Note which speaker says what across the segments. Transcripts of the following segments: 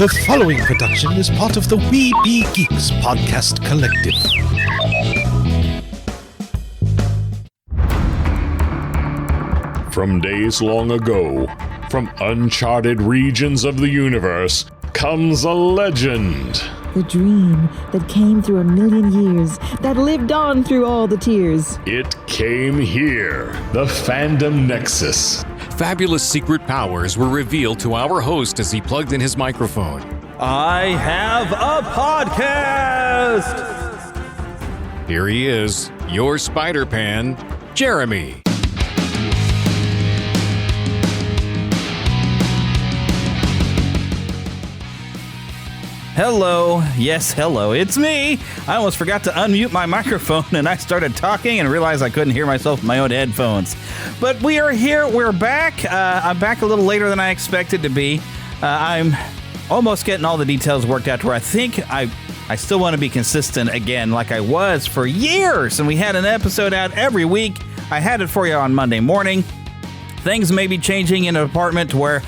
Speaker 1: The following production is part of the We Be Geeks podcast collective.
Speaker 2: From days long ago, from uncharted regions of the universe, comes a legend.
Speaker 3: The dream that came through a million years, that lived on through all the tears.
Speaker 2: It came here, the Fandom Nexus.
Speaker 4: Fabulous secret powers were revealed to our host as he plugged in his microphone.
Speaker 5: I have a podcast!
Speaker 4: Here he is, your Spider-Pan, Jeremy.
Speaker 5: Hello. Yes, hello. It's me. I almost forgot to unmute my microphone and I started talking and realized I couldn't hear myself in my own headphones. But we are here. We're back. I'm back a little later than I expected to be. I'm almost getting all the details worked out to where I think I still want to be consistent again like I was for years. And we had an episode out every week. I had it for you on Monday morning. Things may be changing in an apartment to where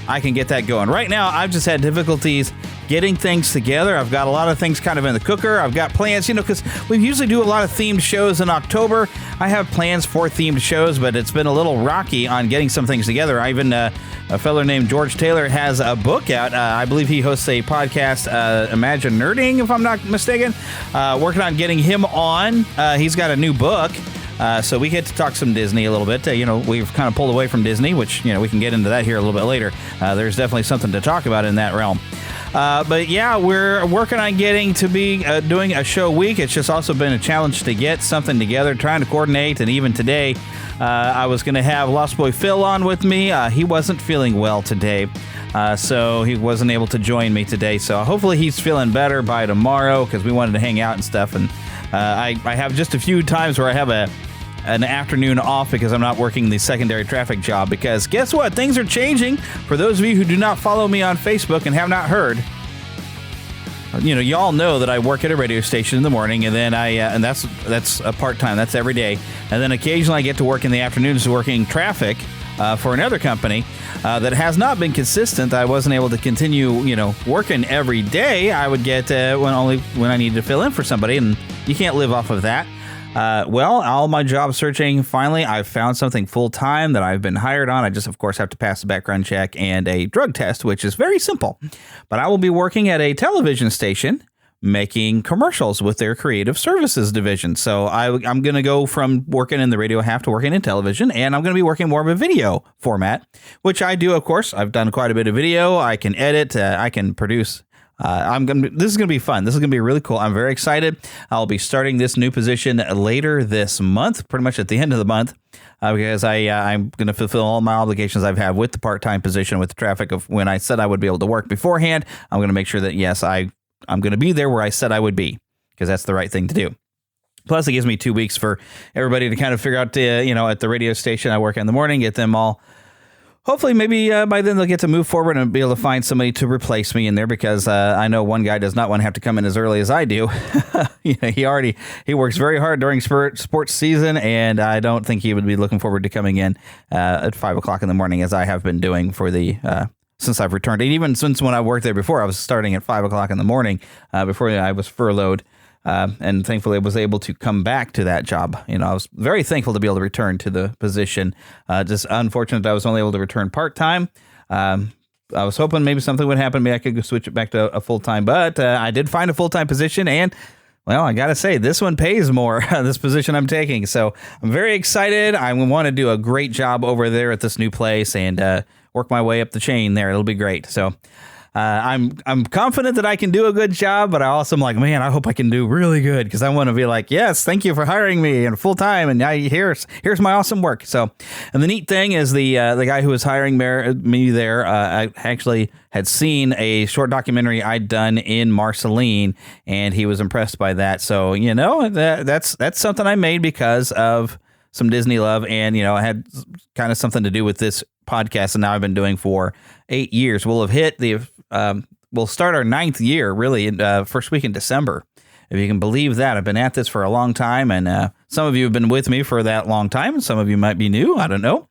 Speaker 5: I can get that going. Right now, I've just had difficulties getting things together. I've got a lot of things kind of in the cooker. I've got plans, because we usually do a lot of themed shows in October. I have plans for themed shows, but it's been a little rocky on getting some things together. I even, a fellow named George Taylor has a book out. I believe he hosts a podcast, Imagine Nerding, if I'm not mistaken. Working on getting him on. He's got a new book. So we get to talk some Disney a little bit. We've kind of pulled away from Disney, which, we can get into that here a little bit later. There's definitely something to talk about in that realm. But yeah, we're working on getting to be doing a show week. It's just also been a challenge to get something together, trying to coordinate. And even today, I was going to have Lost Boy Phil on with me. He wasn't feeling well today, so he wasn't able to join me today. So hopefully he's feeling better by tomorrow because we wanted to hang out and stuff. And I have just a few times where I have an afternoon off because I'm not working the secondary traffic job, because guess what? Things are changing. For those of you who do not follow me on Facebook and have not heard, you all know that I work at a radio station in the morning, and then and that's a part-time. That's every day. And then occasionally I get to work in the afternoons working traffic for another company that has not been consistent. I wasn't able to continue, working every day. I would get only when I needed to fill in for somebody, and you can't live off of that. All my job searching, finally, I've found something full-time that I've been hired on. I just, of course, have to pass a background check and a drug test, which is very simple. But I will be working at a television station making commercials with their creative services division. So I'm going to go from working in the radio half to working in television, and I'm going to be working more of a video format, which I do, of course. I've done quite a bit of video. I can edit. I can produce. This is going to be fun. This is going to be really cool. I'm very excited. I'll be starting this new position later this month, pretty much at the end of the month, because I'm going to fulfill all my obligations I've had with the part-time position, with the traffic of when I said I would be able to work beforehand. I'm going to make sure that, yes, I'm going to be there where I said I would be, because that's the right thing to do. Plus, it gives me 2 weeks for everybody to kind of figure out, at the radio station I work in the morning, get them all. Hopefully, maybe by then they'll get to move forward and be able to find somebody to replace me in there, because I know one guy does not want to have to come in as early as I do. He works very hard during sports season, and I don't think he would be looking forward to coming in at 5 o'clock in the morning, as I have been doing for since I've returned. And even since when I worked there before, I was starting at 5 o'clock in the morning before I was furloughed. And thankfully I was able to come back to that job. I was very thankful to be able to return to the position. Just unfortunate I was only able to return part-time. I was hoping maybe something would happen. Maybe I could switch it back to a full-time, but I did find a full-time position, and I got to say, this one pays more, this position I'm taking. So I'm very excited. I want to do a great job over there at this new place and work my way up the chain there. It'll be great. So I'm confident that I can do a good job, but I also am like, man, I hope I can do really good, because I want to be like, yes, thank you for hiring me and full time, and here's my awesome work. So, and the neat thing is the guy who was hiring me there, I actually had seen a short documentary I'd done in Marceline, and he was impressed by that. So that's something I made because of some Disney love, and I had kind of something to do with this podcast, and now I've been doing for 8 years. We'll have hit we'll start our 9th year, really, first week in December. If you can believe that. I've been at this for a long time, and some of you have been with me for that long time, and some of you might be new. I don't know.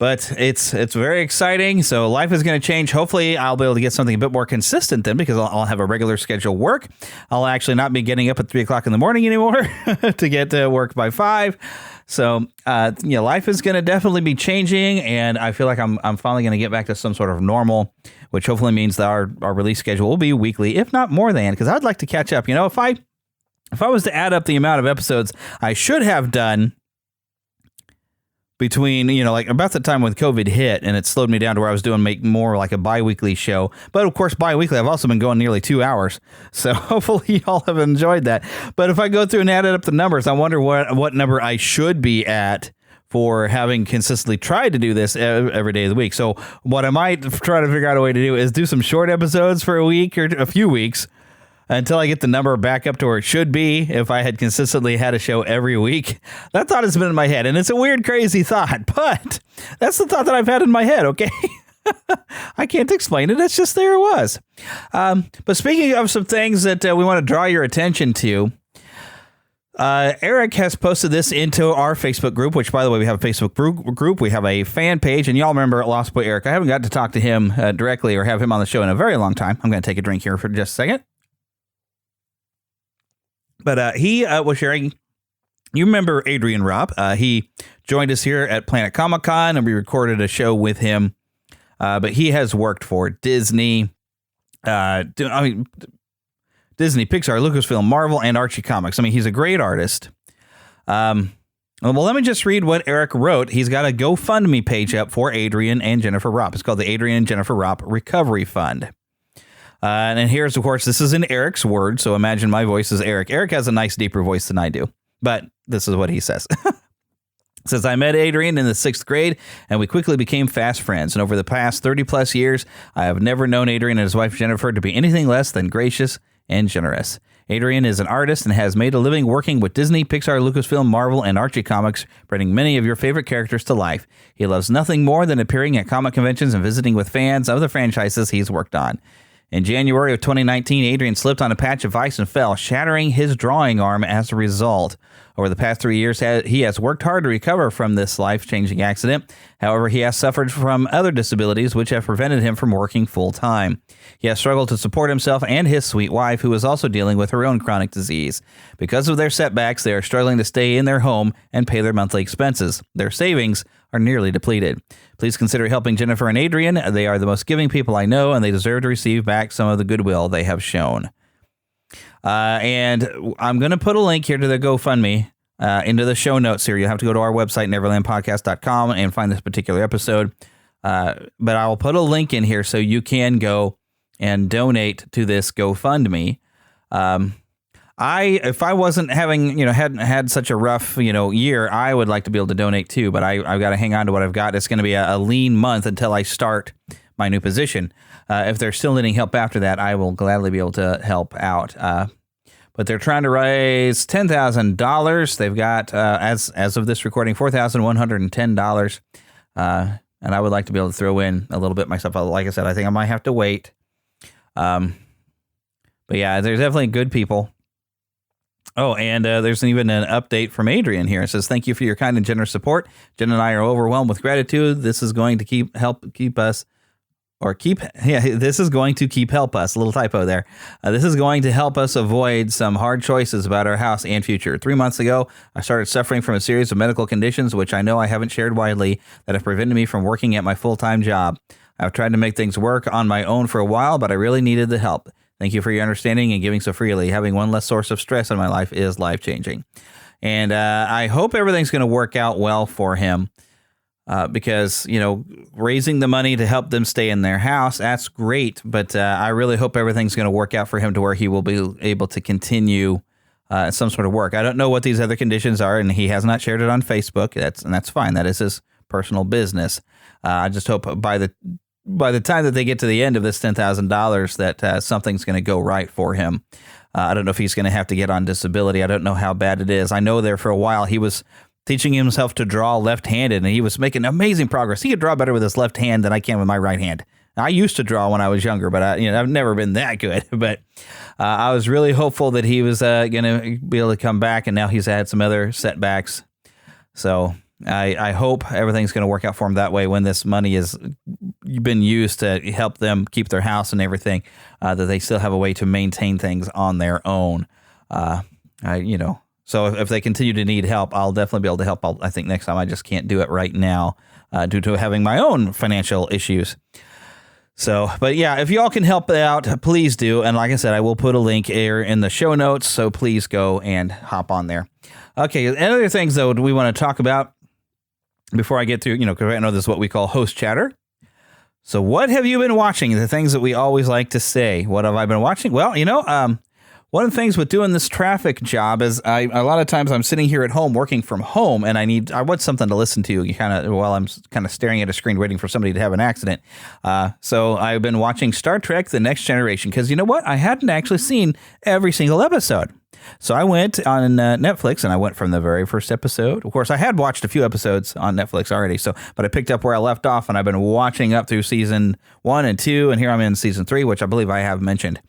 Speaker 5: But it's very exciting. So life is going to change. Hopefully, I'll be able to get something a bit more consistent then, because I'll have a regular schedule work. I'll actually not be getting up at 3 o'clock in the morning anymore to get to work by 5. So, life is going to definitely be changing, and I feel like I'm finally going to get back to some sort of normal, which hopefully means that our release schedule will be weekly, if not more than, because I'd like to catch up. If I was to add up the amount of episodes I should have done between, like about the time when COVID hit and it slowed me down to where I was make more like a bi-weekly show. But of course, bi-weekly, I've also been going nearly 2 hours. So hopefully y'all have enjoyed that. But if I go through and added up the numbers, I wonder what number I should be at for having consistently tried to do this every day of the week. So what I might try to figure out a way to do is do some short episodes for a week or a few weeks, until I get the number back up to where it should be if I had consistently had a show every week. That thought has been in my head, and it's a weird, crazy thought, but that's the thought that I've had in my head, okay? I can't explain it. It's just there it was. But speaking of some things that we want to draw your attention to, Eric has posted this into our Facebook group, which, by the way, we have a Facebook group. We have a fan page, and y'all remember Lost Boy Eric. I haven't got to talk to him directly or have him on the show in a very long time. I'm going to take a drink here for just a second. But he was sharing, you remember Adrian Robb. He joined us here at Planet Comic Con, and we recorded a show with him. But he has worked for Disney, Disney, Pixar, Lucasfilm, Marvel, and Archie Comics. I mean, he's a great artist. Well, let me just read what Eric wrote. He's got a GoFundMe page up for Adrian and Jennifer Robb. It's called the Adrian and Jennifer Robb Recovery Fund. And here's, of course, this is in Eric's words, so imagine my voice is Eric. Eric has a nice, deeper voice than I do, but this is what he says. It says, I met Adrian in the 6th grade, and we quickly became fast friends. And over the past 30-plus years, I have never known Adrian and his wife, Jennifer, to be anything less than gracious and generous. Adrian is an artist and has made a living working with Disney, Pixar, Lucasfilm, Marvel, and Archie Comics, bringing many of your favorite characters to life. He loves nothing more than appearing at comic conventions and visiting with fans of the franchises he's worked on. In January of 2019, Adrian slipped on a patch of ice and fell, shattering his drawing arm as a result. Over the past 3 years, he has worked hard to recover from this life-changing accident. However, he has suffered from other disabilities which have prevented him from working full-time. He has struggled to support himself and his sweet wife, who is also dealing with her own chronic disease. Because of their setbacks, they are struggling to stay in their home and pay their monthly expenses. Their savings are nearly depleted. Please consider helping Jennifer and Adrian. They are the most giving people I know, and they deserve to receive back some of the goodwill they have shown. And I'm going to put a link here to the GoFundMe into the show notes here. You'll have to go to our website, neverlandpodcast.com, and find this particular episode. But I'll put a link in here so you can go and donate to this GoFundMe. If I wasn't having, hadn't had such a rough, year, I would like to be able to donate too, but I've got to hang on to what I've got. It's going to be a lean month until I start my new position. If they're still needing help after that, I will gladly be able to help out. But they're trying to raise $10,000. They've got, as of this recording, $4,110. And I would like to be able to throw in a little bit myself. Like I said, I think I might have to wait. But yeah, there's definitely good people. Oh, and there's even an update from Adrian here. It says, thank you for your kind and generous support. Jen and I are overwhelmed with gratitude. This is going to help us. This is going to help us. A little typo there. This is going to help us avoid some hard choices about our house and future. 3 months ago, I started suffering from a series of medical conditions, which I know I haven't shared widely, that have prevented me from working at my full-time job. I've tried to make things work on my own for a while, but I really needed the help. Thank you for your understanding and giving so freely. Having one less source of stress in my life is life-changing. And I hope everything's going to work out well for him because, raising the money to help them stay in their house, that's great. But I really hope everything's going to work out for him to where he will be able to continue some sort of work. I don't know what these other conditions are, and he has not shared it on Facebook. That's fine. That is his personal business. I just hope by the time that they get to the end of this $10,000 that something's going to go right for him. I don't know if he's going to have to get on disability. I don't know how bad it is. I know there for a while he was teaching himself to draw left-handed, and he was making amazing progress. He could draw better with his left hand than I can with my right hand. I used to draw when I was younger, but I've never been that good. But I was really hopeful that he was going to be able to come back, and now he's had some other setbacks. So I hope everything's going to work out for them that way when this money has been used to help them keep their house and everything, that they still have a way to maintain things on their own. So if they continue to need help, I'll definitely be able to help. I think next time I just can't do it right now due to having my own financial issues. So, but yeah, if y'all can help out, please do. And like I said, I will put a link here in the show notes. So please go and hop on there. Okay. And other things, though, we want to talk about before I get through, because I know this is what we call host chatter. So what have you been watching? The things that we always like to say. What have I been watching? Well, one of the things with doing this traffic job is a lot of times I'm sitting here at home working from home, and I want something to listen to while I'm kind of staring at a screen waiting for somebody to have an accident. So I've been watching Star Trek: The Next Generation because you know what? I hadn't actually seen every single episode. So I went on Netflix and I went from the very first episode. Of course, I had watched a few episodes on Netflix already, but I picked up where I left off, and I've been watching up through season 1 and 2, and here I'm in season 3, which I believe I have mentioned.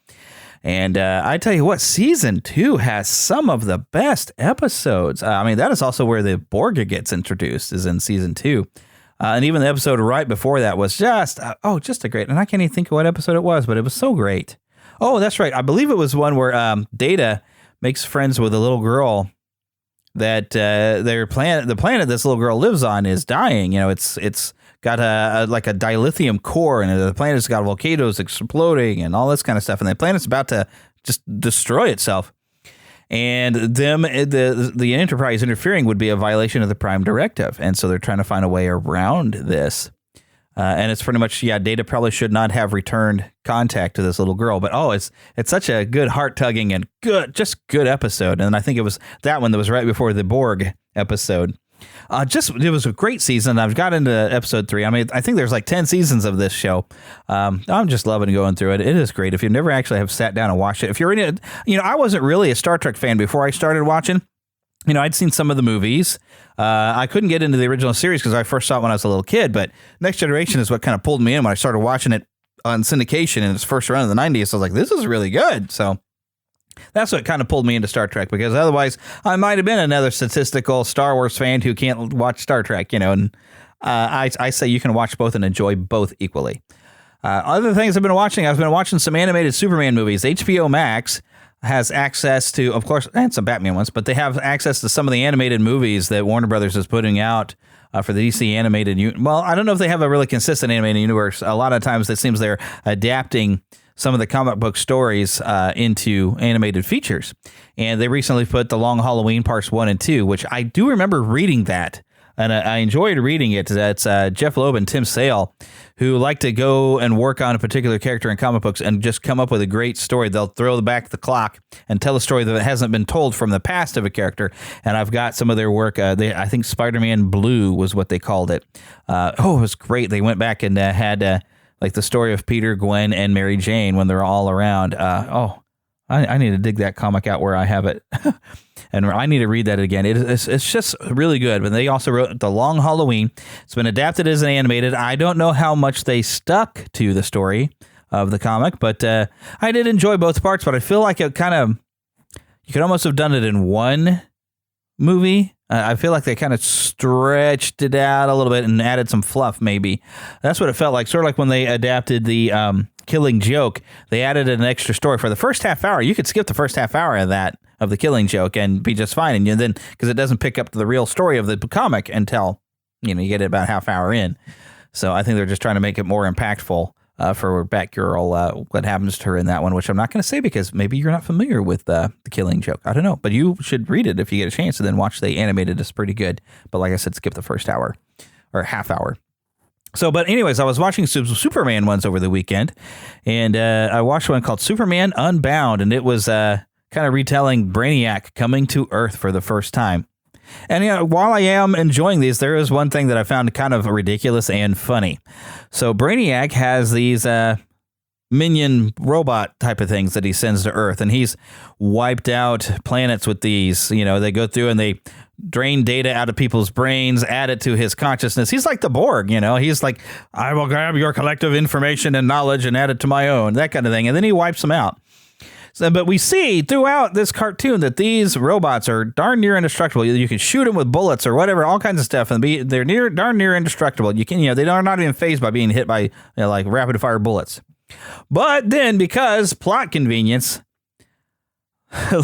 Speaker 5: And I tell you what, season 2 has some of the best episodes. That is also where the Borg gets introduced, is in season 2. And even the episode right before that was just a great. And I can't even think of what episode it was, but it was so great. Oh, that's right. I believe it was one where Data makes friends with a little girl that the planet this little girl lives on is dying. It's got a dilithium core, and the planet's got volcanoes exploding and all this kind of stuff, and the planet's about to just destroy itself. And the Enterprise interfering would be a violation of the Prime Directive, and so they're trying to find a way around this. And it's pretty much, Data probably should not have returned contact to this little girl, but it's such a good, heart-tugging and good episode. And I think it was that one that was right before the Borg episode. It was a great season. I've got into episode 3. I think there's like 10 seasons of this show. I'm just loving going through it. It is great. If you never actually have sat down and watched it, if you're in it, I wasn't really a Star Trek fan before I started watching. I'd seen some of the movies. I couldn't get into the original series because I first saw it when I was a little kid, but Next Generation is what kind of pulled me in when I started watching it on syndication in its first run in the 90s. So I was like, this is really good. So that's what kind of pulled me into Star Trek, because otherwise I might have been another statistical Star Wars fan who can't watch Star Trek, and I say you can watch both and enjoy both equally. Other things I've been watching some animated Superman movies. HBO Max has access to, of course, and some Batman ones, but they have access to some of the animated movies that Warner Brothers is putting out for the DC animated universe. Well, I don't know if they have a really consistent animated universe. A lot of times it seems they're adapting some of the comic book stories into animated features. And they recently put The Long Halloween Parts 1 and 2, which I do remember reading that. And I enjoyed reading it. That's Jeff Loeb and Tim Sale, who like to go and work on a particular character in comic books and just come up with a great story. They'll throw back the clock and tell a story that hasn't been told from the past of a character. And I've got some of their work. I think Spider-Man Blue was what they called it. It was great. They went back and had like the story of Peter, Gwen, and Mary Jane when they're all around. I need to dig that comic out where I have it. And I need to read that again. It's just really good. But they also wrote The Long Halloween. It's been adapted as an animated. I don't know how much they stuck to the story of the comic, but I did enjoy both parts. But I feel like it you could almost have done it in one movie. I feel like they kind of stretched it out a little bit and added some fluff, maybe. That's what it felt like. Sort of like when they adapted the Killing Joke, they added an extra story. For the first half hour, you could skip the first half hour of the Killing Joke and be just fine. And then, because it doesn't pick up the real story of the comic until, you get it about half hour in. So I think they're just trying to make it more impactful for Batgirl, what happens to her in that one, which I'm not going to say because maybe you're not familiar with the Killing Joke. I don't know, but you should read it if you get a chance and then watch the animated. It's pretty good. But like I said, skip the first hour or half hour. So, but anyways, I was watching some Superman ones over the weekend, and I watched one called Superman Unbound, and it was kind of retelling Brainiac coming to Earth for the first time. And while I am enjoying these, there is one thing that I found kind of ridiculous and funny. So Brainiac has these minion robot type of things that he sends to Earth, and he's wiped out planets with these. They go through and they drain data out of people's brains, add it to his consciousness. He's like the Borg, He's like, I will grab your collective information and knowledge and add it to my own, that kind of thing. And then he wipes them out. But we see throughout this cartoon that these robots are darn near indestructible. You can shoot them with bullets or whatever, all kinds of stuff, and they're darn near indestructible. They are not even fazed by being hit by like rapid fire bullets. But then, because plot convenience,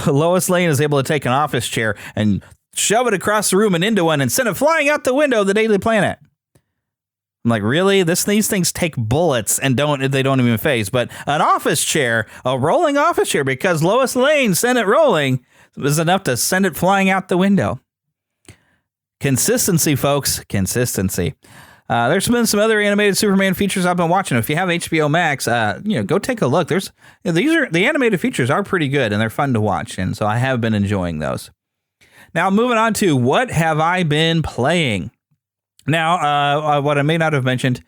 Speaker 5: Lois Lane is able to take an office chair and shove it across the room and into one and send it flying out the window of the Daily Planet. I'm like, really? These things take bullets and they don't even phase. But an office chair, a rolling office chair, because Lois Lane sent it rolling, was enough to send it flying out the window. Consistency, folks. Consistency. There's been some other animated Superman features I've been watching. If you have HBO Max, go take a look. The animated features are pretty good and they're fun to watch, and so I have been enjoying those. Now, moving on to what have I been playing? Now, what I may not have mentioned,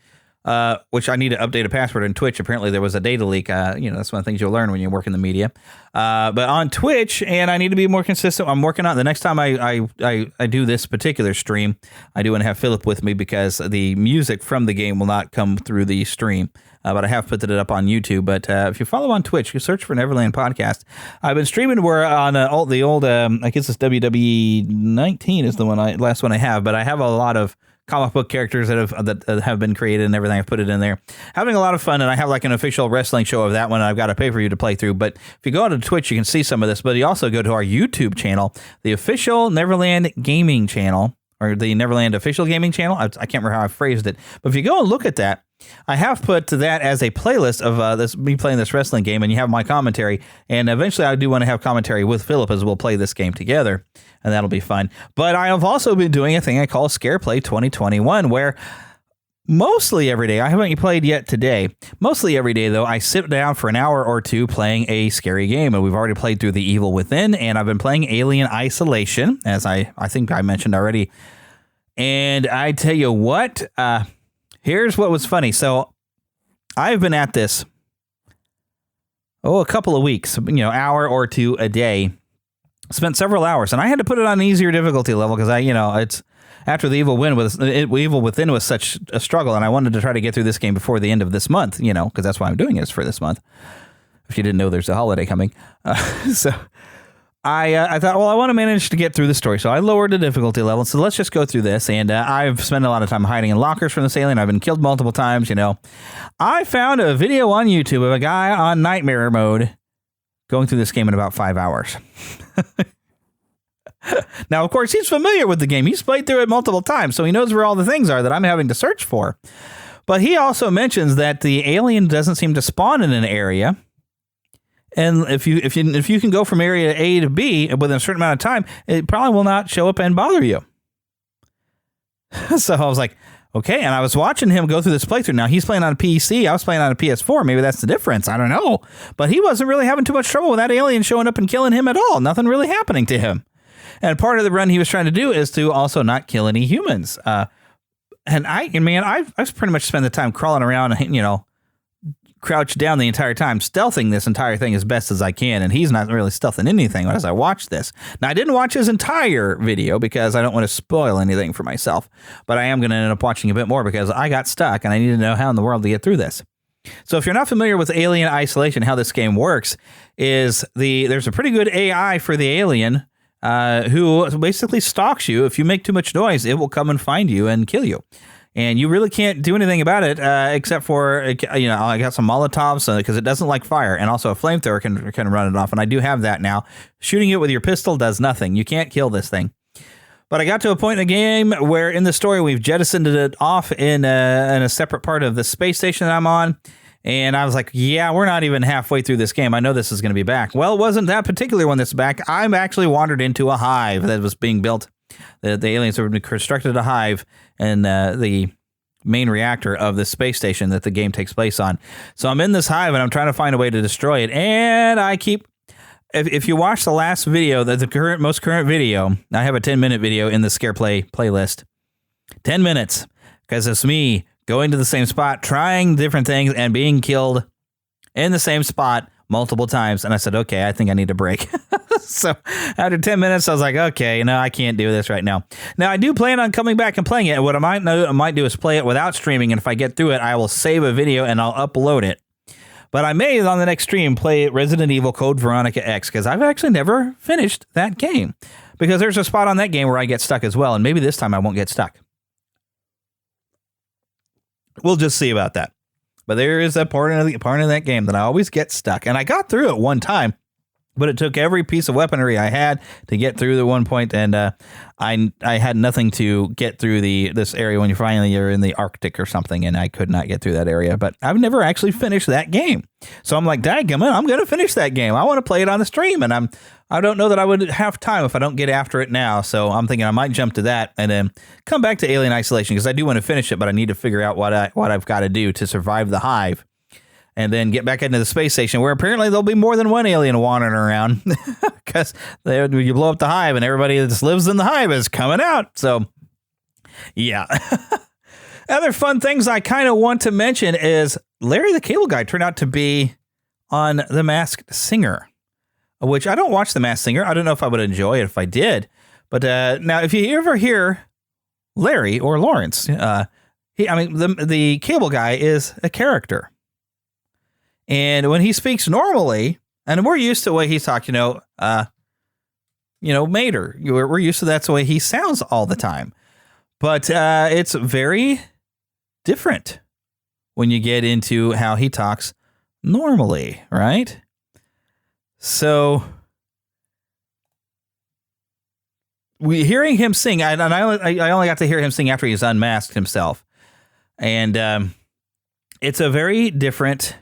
Speaker 5: which I need to update a password in Twitch. Apparently, there was a data leak. That's one of the things you'll learn when you work in the media. But on Twitch, and I need to be more consistent. I'm working on the next time I do this particular stream. I do want to have Philip with me because the music from the game will not come through the stream. But I have put it up on YouTube. But if you follow on Twitch, you search for Neverland Podcast. I've been streaming where on the old, I guess it's WWE 19 is the last one I have. But I have a lot of comic book characters that have been created and everything. I've put it in there. Having a lot of fun, and I have like an official wrestling show of that one. I've got a pay-per-view to play through. But if you go on to Twitch, you can see some of this. But you also go to our YouTube channel, the official Neverland Gaming channel, or the Neverland official gaming channel. I can't remember how I phrased it. But if you go and look at that, I have put that as a playlist of me playing this wrestling game, and you have my commentary. And eventually I do want to have commentary with Philip as we'll play this game together, and that'll be fun. But I have also been doing a thing I call Scare Play 2021, where mostly every day, I haven't played yet today, mostly every day, though, I sit down for an hour or two playing a scary game. And we've already played through The Evil Within, and I've been playing Alien Isolation, as I think I mentioned already. And I tell you what, here's what was funny. So I've been at this, a couple of weeks, hour or two a day, spent several hours, and I had to put it on an easier difficulty level because it's after The Evil Within was such a struggle, and I wanted to try to get through this game before the end of this month, because that's why I'm doing it, for this month. If you didn't know, there's a holiday coming. So I thought, I want to manage to get through the story. So I lowered the difficulty level. So let's just go through this. And I've spent a lot of time hiding in lockers from this alien. I've been killed multiple times, I found a video on YouTube of a guy on nightmare mode going through this game in about 5 hours. Now, of course, he's familiar with the game. He's played through it multiple times, so he knows where all the things are that I'm having to search for. But he also mentions that the alien doesn't seem to spawn in an area. And if you can go from area A to B within a certain amount of time, it probably will not show up and bother you. So I was like, okay. And I was watching him go through this playthrough. Now, he's playing on a PC. I was playing on a PS4. Maybe that's the difference. I don't know. But he wasn't really having too much trouble with that alien showing up and killing him at all. Nothing really happening to him. And part of the run he was trying to do is to also not kill any humans. And I've pretty much spent the time crawling around, crouched down the entire time, stealthing this entire thing as best as I can, and he's not really stealthing anything as I watch this. Now, I didn't watch his entire video because I don't want to spoil anything for myself, but I am going to end up watching a bit more because I got stuck, and I need to know how in the world to get through this. So if you're not familiar with Alien Isolation, how this game works is there's a pretty good AI for the alien who basically stalks you. If you make too much noise, it will come and find you and kill you. And you really can't do anything about it except for, I got some Molotovs because it doesn't like fire. And also a flamethrower can run it off. And I do have that now. Shooting it with your pistol does nothing. You can't kill this thing. But I got to a point in the game where in the story we've jettisoned it off in a separate part of the space station that I'm on. And I was like, yeah, we're not even halfway through this game. I know this is going to be back. Well, it wasn't that particular one that's back. I've actually wandered into a hive that was being built. The aliens have constructed a hive in the main reactor of the space station that the game takes place on. So I'm in this hive and I'm trying to find a way to destroy it. And I keep, if you watch the last video, the most current video, I have a 10-minute video in the Scare Play playlist. 10 minutes, because it's me going to the same spot, trying different things, and being killed in the same spot multiple times. And I said, okay, I think I need a break. So after 10 minutes, I was like, okay, no, I can't do this right now. Now, I do plan on coming back and playing it. What I might do is play it without streaming. And if I get through it, I will save a video and I'll upload it. But I may, on the next stream, play Resident Evil Code Veronica X, because I've actually never finished that game. Because there's a spot on that game where I get stuck as well, and maybe this time I won't get stuck. We'll just see about that. But there is a part of that game that I always get stuck. And I got through it one time, but it took every piece of weaponry I had to get through the one point, and I had nothing to get through this area when you're in the Arctic or something, and I could not get through that area. But I've never actually finished that game. So I'm like, dadgummit, I'm going to finish that game. I want to play it on the stream, and I don't know that I would have time if I don't get after it now. So I'm thinking I might jump to that and then come back to Alien Isolation, because I do want to finish it, but I need to figure out what I've got to do to survive the hive. And then get back into the space station, where apparently there'll be more than one alien wandering around, because you blow up the hive and everybody that just lives in the hive is coming out. So, yeah. Other fun things I kind of want to mention is Larry the Cable Guy turned out to be on The Masked Singer, which I don't watch The Masked Singer. I don't know if I would enjoy it if I did. But now, if you ever hear Larry or Lawrence, the Cable Guy is a character. And when he speaks normally, and we're used to the way he talks, Mater, we're used to that's the way he sounds all the time. But it's very different when you get into how he talks normally, right? So hearing him sing, I only got to hear him sing after he's unmasked himself. And it's a very different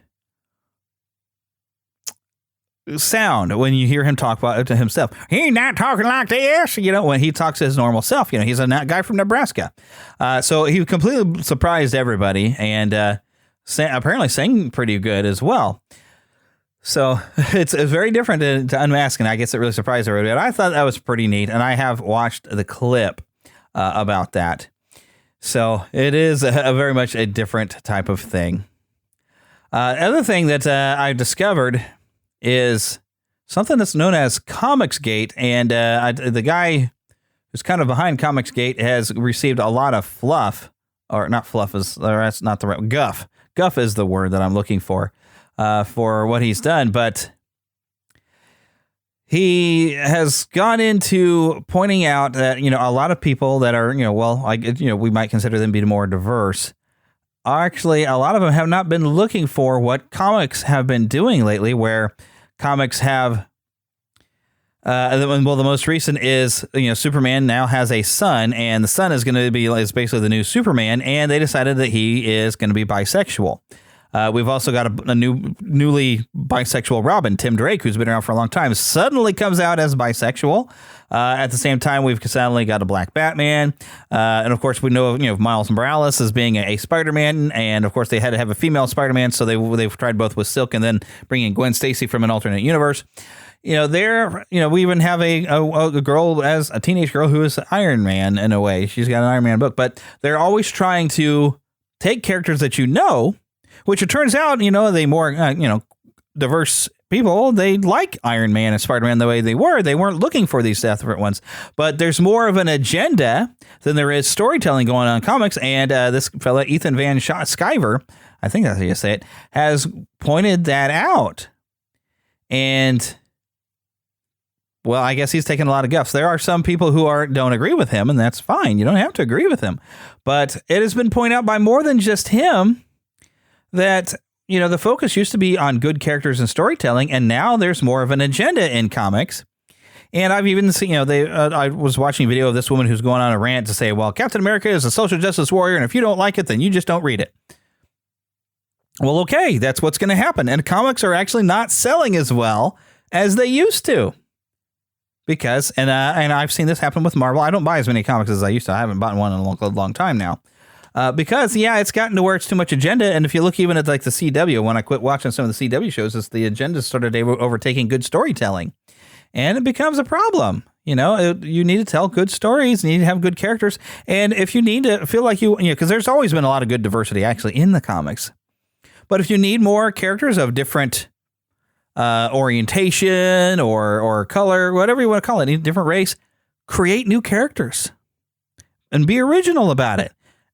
Speaker 5: sound when you hear him talk to himself. He's not talking like this, when he talks to his normal self. He's a guy from Nebraska. So he completely surprised everybody, and apparently sang pretty good as well. So it's very different to unmask, and I guess it really surprised everybody. But I thought that was pretty neat, and I have watched the clip about that. So it is a very much a different type of thing. Other thing that I discovered is something that's known as Comicsgate, and the guy who's kind of behind Comicsgate has received a lot of fluff, or not fluff that's not the right, guff. Guff is the word that I'm looking for what he's done, but he has gone into pointing out that, a lot of people that are, we might consider them to be more diverse. Actually, a lot of them have not been looking for what comics have been doing lately, where comics have, the most recent is, Superman now has a son, and the son is basically the new Superman, and they decided that he is going to be bisexual. We've also got a newly bisexual Robin, Tim Drake, who's been around for a long time, suddenly comes out as bisexual. At the same time, we've suddenly got a black Batman. And of course, we know Miles Morales as being a Spider-Man. And of course, they had to have a female Spider-Man. So they've tried both with Silk and then bringing Gwen Stacy from an alternate universe. We even have a girl as a teenage girl who is Iron Man in a way. She's got an Iron Man book, but they're always trying to take characters that which it turns out, the more, diverse people, they like Iron Man and Spider-Man the way they were. They weren't looking for these separate ones. But there's more of an agenda than there is storytelling going on in comics. And this fella, Ethan Van Sciver, I think that's how you say it, has pointed that out. And, well, I guess he's taken a lot of guffs. There are some people who don't agree with him, and that's fine. You don't have to agree with him. But it has been pointed out by more than just him that, the focus used to be on good characters and storytelling, and now there's more of an agenda in comics. And I've even seen, I was watching a video of this woman who's going on a rant to say, well, Captain America is a social justice warrior, and if you don't like it, then you just don't read it. Well, okay, that's what's going to happen. And comics are actually not selling as well as they used to. Because, and I've seen this happen with Marvel. I don't buy as many comics as I used to. I haven't bought one in a long time now. Because, it's gotten to where it's too much agenda. And if you look even at the CW, when I quit watching some of the CW shows, the agenda started overtaking good storytelling. And it becomes a problem. You need to tell good stories. You need to have good characters. And if you need to feel like because there's always been a lot of good diversity actually in the comics. But if you need more characters of different orientation or color, whatever you want to call it, different race, create new characters and be original about it.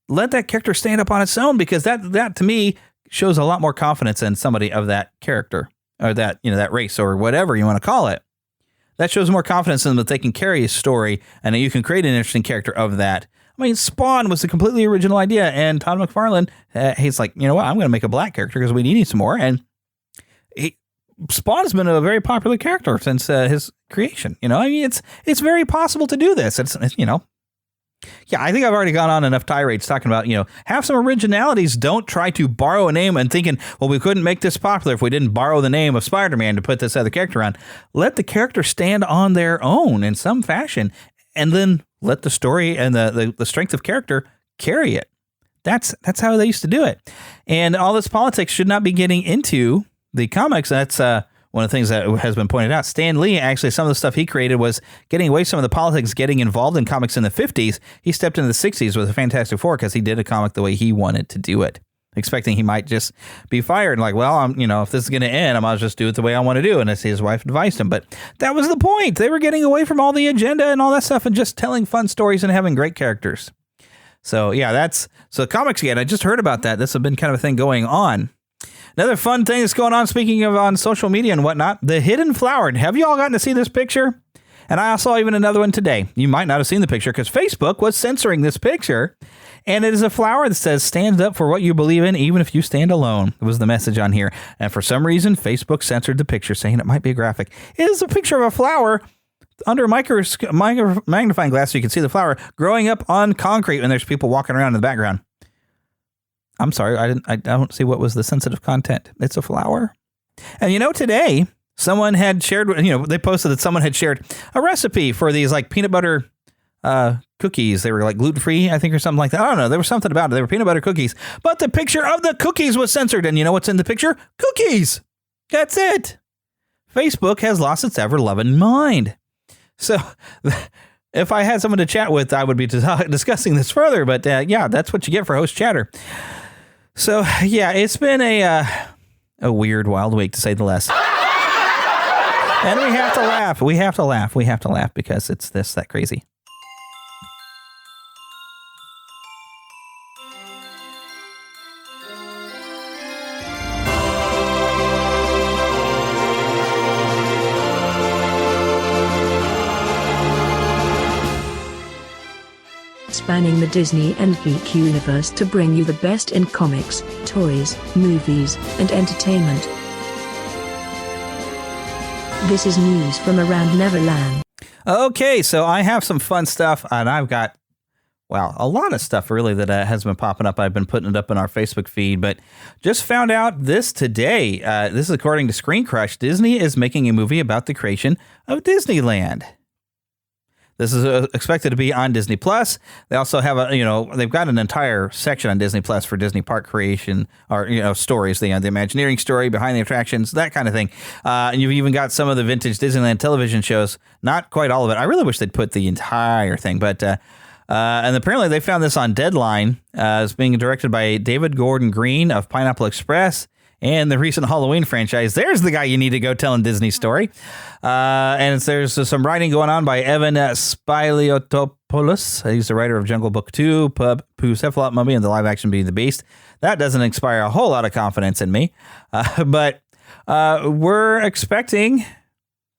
Speaker 5: Let that character stand up on its own, because that to me shows a lot more confidence in somebody of that character or that, that race or whatever you want to call it. That shows more confidence in them that they can carry a story and that you can create an interesting character of that. I mean, Spawn was a completely original idea, and Todd McFarlane, he's like, you know what, I'm going to make a black character because we need some more. And Spawn has been a very popular character since his creation. I mean, it's very possible to do this. It's Yeah, I think I've already gone on enough tirades talking about, have some originalities. Don't try to borrow a name and thinking, well, we couldn't make this popular if we didn't borrow the name of Spider-Man to put this other character on. Let the character stand on their own in some fashion, and then let the story and the strength of character carry it. That's how they used to do it. And all this politics should not be getting into the comics. That's one of the things that has been pointed out. Stan Lee, actually, some of the stuff he created was getting away some of the politics, getting involved in comics in the 50s. He stepped into the 60s with the Fantastic Four because he did a comic the way he wanted to do it, expecting he might just be fired. Like, well, if this is going to end, I might just do it the way I want to do. And his wife advised him. But that was the point. They were getting away from all the agenda and all that stuff and just telling fun stories and having great characters. So, yeah, so comics again. I just heard about that. This has been kind of a thing going on. Another fun thing that's going on, speaking of on social media and whatnot, the Hidden Flower. Have you all gotten to see this picture? And I saw even another one today. You might not have seen the picture because Facebook was censoring this picture. And it is a flower that says, stand up for what you believe in, even if you stand alone. It was the message on here. And for some reason, Facebook censored the picture, saying it might be a graphic. It is a picture of a flower under a magnifying glass, so you can see the flower growing up on concrete, and there's people walking around in the background. I'm sorry, I don't see what was the sensitive content. It's a flower. And today someone had shared, they posted that someone had shared a recipe for these like peanut butter cookies. They were like gluten-free, I think, or something like that. I don't know. There was something about it. They were peanut butter cookies, but the picture of the cookies was censored. And you know what's in the picture? Cookies. That's it. Facebook has lost its ever-loving mind. So if I had someone to chat with, I would be discussing this further. But yeah, that's what you get for host chatter. So yeah, it's been a weird, wild week to say the least. And we have to laugh. We have to laugh. We have to laugh because it's that crazy.
Speaker 6: Spanning the Disney and geek universe to bring you the best in comics, toys, movies, and entertainment. This is news from around Neverland.
Speaker 5: Okay, so I have some fun stuff, and I've got, a lot of stuff really that has been popping up. I've been putting it up in our Facebook feed, but just found out this today. This is according to Screen Crush. Disney is making a movie about the creation of Disneyland. This is expected to be on Disney Plus. They also have they've got an entire section on Disney Plus for Disney park creation or, stories, the Imagineering story, behind the attractions, that kind of thing. And you've even got some of the vintage Disneyland television shows, not quite all of it. I really wish they'd put the entire thing, but, and apparently they found this on Deadline as being directed by David Gordon Green of Pineapple Express and the recent Halloween franchise. There's the guy you need to go telling Disney story. And there's some writing going on by Evan Spiliotopoulos. He's the writer of Jungle Book 2, Pooh, Cephalot Mummy, and the live-action Beauty and the Beast. That doesn't inspire a whole lot of confidence in me. But we're expecting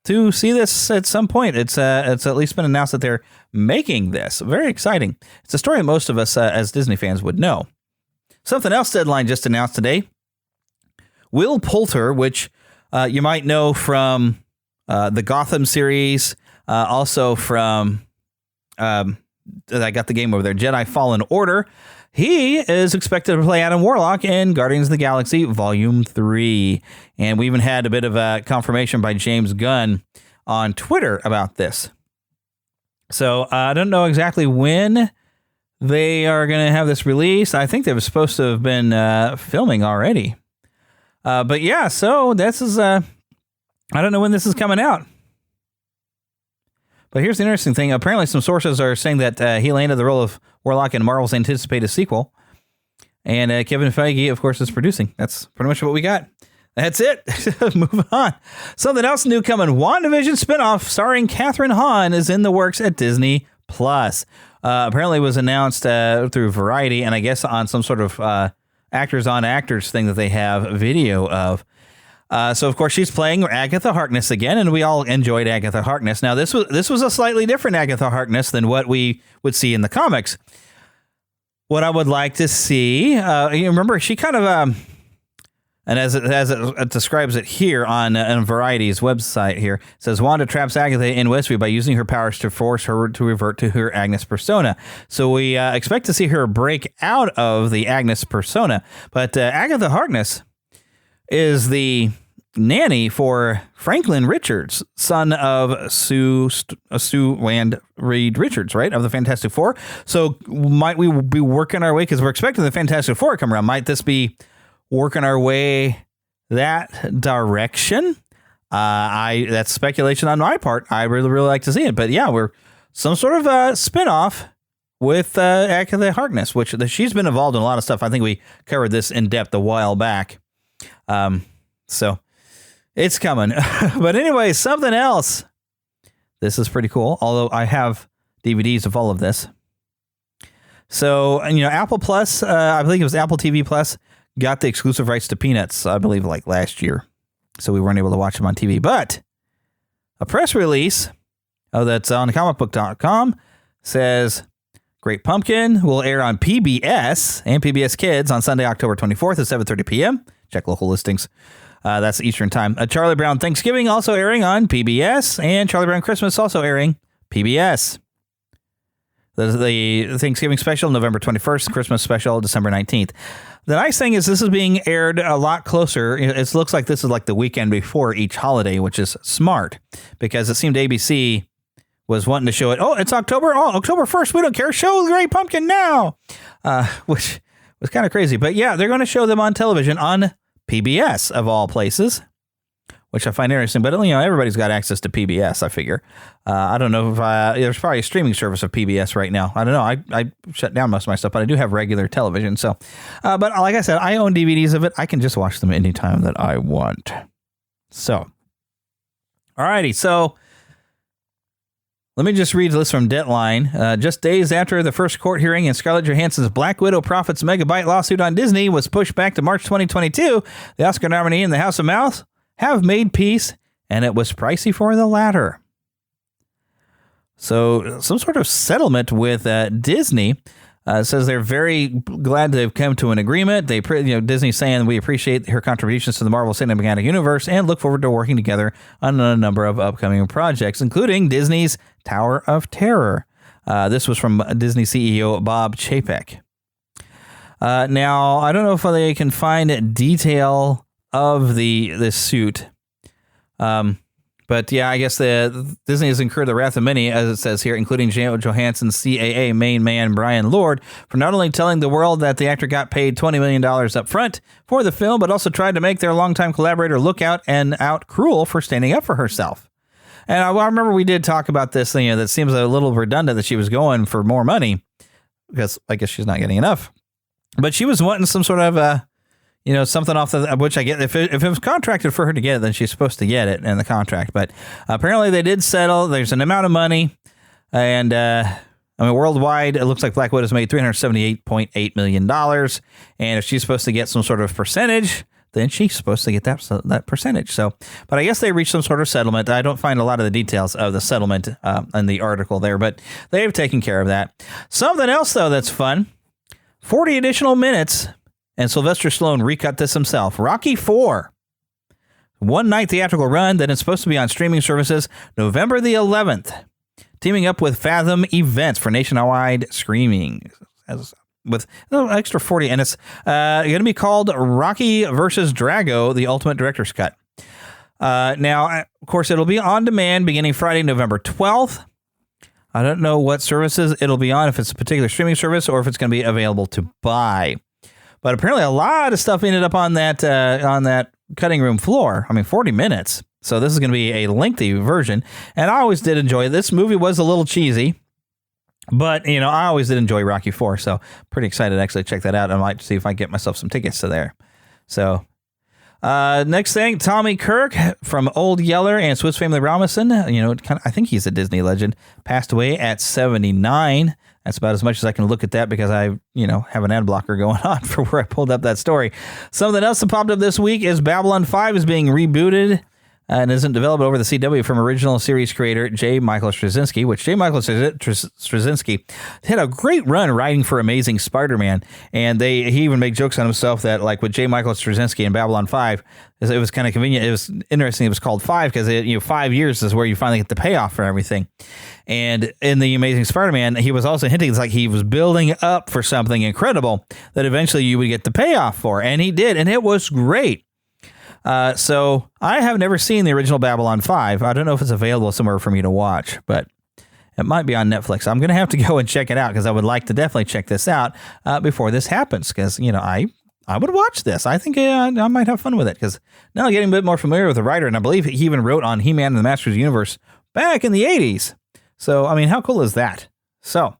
Speaker 5: to see this at some point. It's at least been announced that they're making this. Very exciting. It's a story most of us as Disney fans would know. Something else Deadline just announced today. Will Poulter, which you might know from the Gotham series, also from, I got the game over there, Jedi Fallen Order. He is expected to play Adam Warlock in Guardians of the Galaxy Volume 3. And we even had a bit of a confirmation by James Gunn on Twitter about this. So I don't know exactly when they are going to have this released. I think they were supposed to have been filming already. But yeah, so this is, I don't know when this is coming out. But here's the interesting thing. Apparently some sources are saying that he landed the role of Warlock in Marvel's anticipated sequel. And Kevin Feige, of course, is producing. That's pretty much what we got. That's it. Moving on. Something else new coming. WandaVision spinoff starring Catherine Hahn is in the works at Disney+. Apparently it was announced through Variety and I guess on some sort of actors on actors thing that they have video of. So of course she's playing Agatha Harkness again, and we all enjoyed Agatha Harkness. Now this was a slightly different Agatha Harkness than what we would see in the comics. What I would like to see, you remember, she kind of, and as it describes it here on Variety's website here, it says Wanda traps Agatha in Westview by using her powers to force her to revert to her Agnes persona. So we expect to see her break out of the Agnes persona. But Agatha Harkness is the nanny for Franklin Richards, son of Sue and Reed Richards, right, of the Fantastic Four. So might we be working our way, because we're expecting the Fantastic Four to come around, might this be working our way that direction? That's speculation on my part. I really like to see it. But yeah, we're some sort of a spinoff with Agatha Harkness, which she's been involved in a lot of stuff. I think we covered this in depth a while back. So it's coming. But anyway, something else. This is pretty cool, although I have DVDs of all of this. So, Apple Plus, I believe it was Apple TV Plus, got the exclusive rights to Peanuts, I believe, like last year. So we weren't able to watch them on TV. But a press release that's on comicbook.com says Great Pumpkin will air on PBS and PBS Kids on Sunday, October 24th at 7:30 p.m. Check local listings. That's Eastern time. Charlie Brown Thanksgiving also airing on PBS, and Charlie Brown Christmas also airing PBS. The Thanksgiving special, November 21st, Christmas special, December 19th. The nice thing is this is being aired a lot closer. It looks like this is like the weekend before each holiday, which is smart, because it seemed ABC was wanting to show it. Oh, it's October. Oh, October 1st. We don't care. Show Great Pumpkin now, which was kind of crazy. But yeah, they're going to show them on television on PBS, of all places, which I find interesting. But, everybody's got access to PBS, I figure. I don't know if there's probably a streaming service of PBS right now. I don't know. I shut down most of my stuff, but I do have regular television. So, but like I said, I own DVDs of it. I can just watch them anytime that I want. So, alrighty. So, let me just read this from Deadline. Just days after the first court hearing in Scarlett Johansson's Black Widow Profits Megabyte lawsuit on Disney was pushed back to March 2022, the Oscar nominee and the House of Mouse have made peace, and it was pricey for the latter. So some sort of settlement with Disney says they're very glad to have come to an agreement. Disney's saying we appreciate her contributions to the Marvel Cinematic Universe and look forward to working together on a number of upcoming projects, including Disney's Tower of Terror. This was from Disney CEO Bob Chapek. Now, I don't know if they can find detail of this suit. But yeah, I guess Disney has incurred the wrath of many, as it says here, including Johansson's CAA main man, Brian Lord, for not only telling the world that the actor got paid $20 million up front for the film, but also tried to make their longtime collaborator look out cruel for standing up for herself. And I remember we did talk about this thing, that seems a little redundant that she was going for more money, because I guess she's not getting enough. But she was wanting some sort of something off which I get. If it was contracted for her to get it, then she's supposed to get it in the contract. But apparently they did settle. There's an amount of money. And worldwide, it looks like Black Widow's made $378.8 million. And if she's supposed to get some sort of percentage, then she's supposed to get that percentage. So, but I guess they reached some sort of settlement. I don't find a lot of the details of the settlement in the article there, but they've taken care of that. Something else, though, that's fun. 40 additional minutes. And Sylvester Stallone recut this himself. Rocky IV. One-night theatrical run that is supposed to be on streaming services November the 11th. Teaming up with Fathom Events for nationwide streaming. With extra 40. And it's going to be called Rocky vs. Drago, the Ultimate Director's Cut. Now, of course, it'll be on demand beginning Friday, November 12th. I don't know what services it'll be on, if it's a particular streaming service or if it's going to be available to buy. But apparently a lot of stuff ended up on that cutting room floor. 40 minutes. So this is going to be a lengthy version. And I always did enjoy it. This movie was a little cheesy, but, I always did enjoy Rocky IV. So pretty excited to actually check that out. I might see if I can get myself some tickets to there. So, Next thing, Tommy Kirk from Old Yeller and Swiss Family Robinson. I think he's a Disney legend. Passed away at 79. That's about as much as I can look at that because I, have an ad blocker going on for where I pulled up that story. Something else that popped up this week is Babylon 5 is being rebooted and isn't developed over the CW from original series creator J. Michael Straczynski, which J. Michael Straczynski had a great run writing for Amazing Spider-Man, and he even made jokes on himself that, like, with J. Michael Straczynski and Babylon 5, it was kind of convenient. It was interesting. It was called 5 because 5 years is where you finally get the payoff for everything. And in the Amazing Spider-Man, he was also hinting it's like he was building up for something incredible that eventually you would get the payoff for, and he did, and it was great. So I have never seen the original Babylon 5. I don't know if it's available somewhere for me to watch, but it might be on Netflix. I'm going to have to go and check it out because I would like to definitely check this out before this happens because, I would watch this. I think I might have fun with it because now I'm getting a bit more familiar with the writer, and I believe he even wrote on He-Man and the Masters of the Universe back in the 80s. So, how cool is that? So,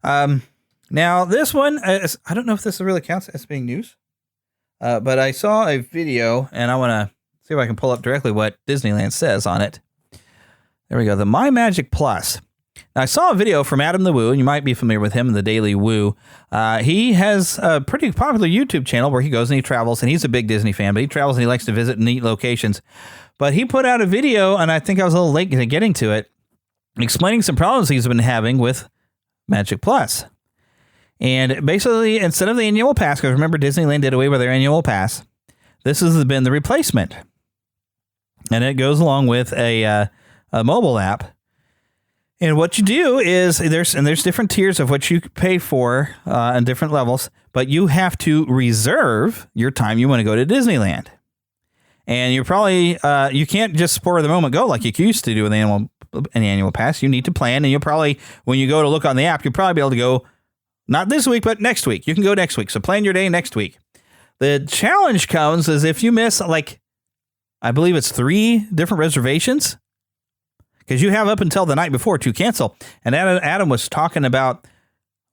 Speaker 5: now this one, I don't know if this really counts as being news. But I saw a video, and I want to see if I can pull up directly what Disneyland says on it. There we go, the My Magic Plus. Now, I saw a video from Adam the Woo, and you might be familiar with him, the Daily Woo. He has a pretty popular YouTube channel where he goes and he travels, and he's a big Disney fan, but he travels and he likes to visit neat locations. But he put out a video, and I think I was a little late getting to it, explaining some problems he's been having with Magic Plus. And basically, instead of the annual pass, because remember Disneyland did away with their annual pass, this has been the replacement. And it goes along with a mobile app. And what you do is there's different tiers of what you pay for and different levels, but you have to reserve your time you want to go to Disneyland. And you're probably you can't just spur of the moment go like you used to do with an annual pass. You need to plan, and you'll probably, when you go to look on the app, you'll probably be able to go not this week, but next week. You can go next week. So plan your day next week. The challenge comes is if you miss, I believe it's 3 different reservations, because you have up until the night before to cancel. And Adam was talking about,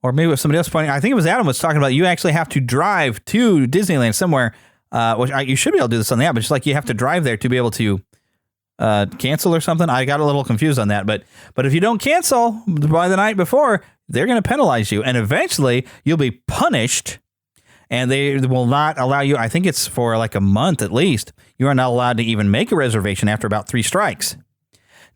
Speaker 5: or maybe it was somebody else pointing, I think it was Adam was talking about, you actually have to drive to Disneyland somewhere, which you should be able to do this on the app, but it's like you have to drive there to be able to cancel or something. I got a little confused on that, but if you don't cancel by the night before, they're going to penalize you, and eventually you'll be punished, and they will not allow you, I think it's for like a month at least, you are not allowed to even make a reservation after about 3 strikes.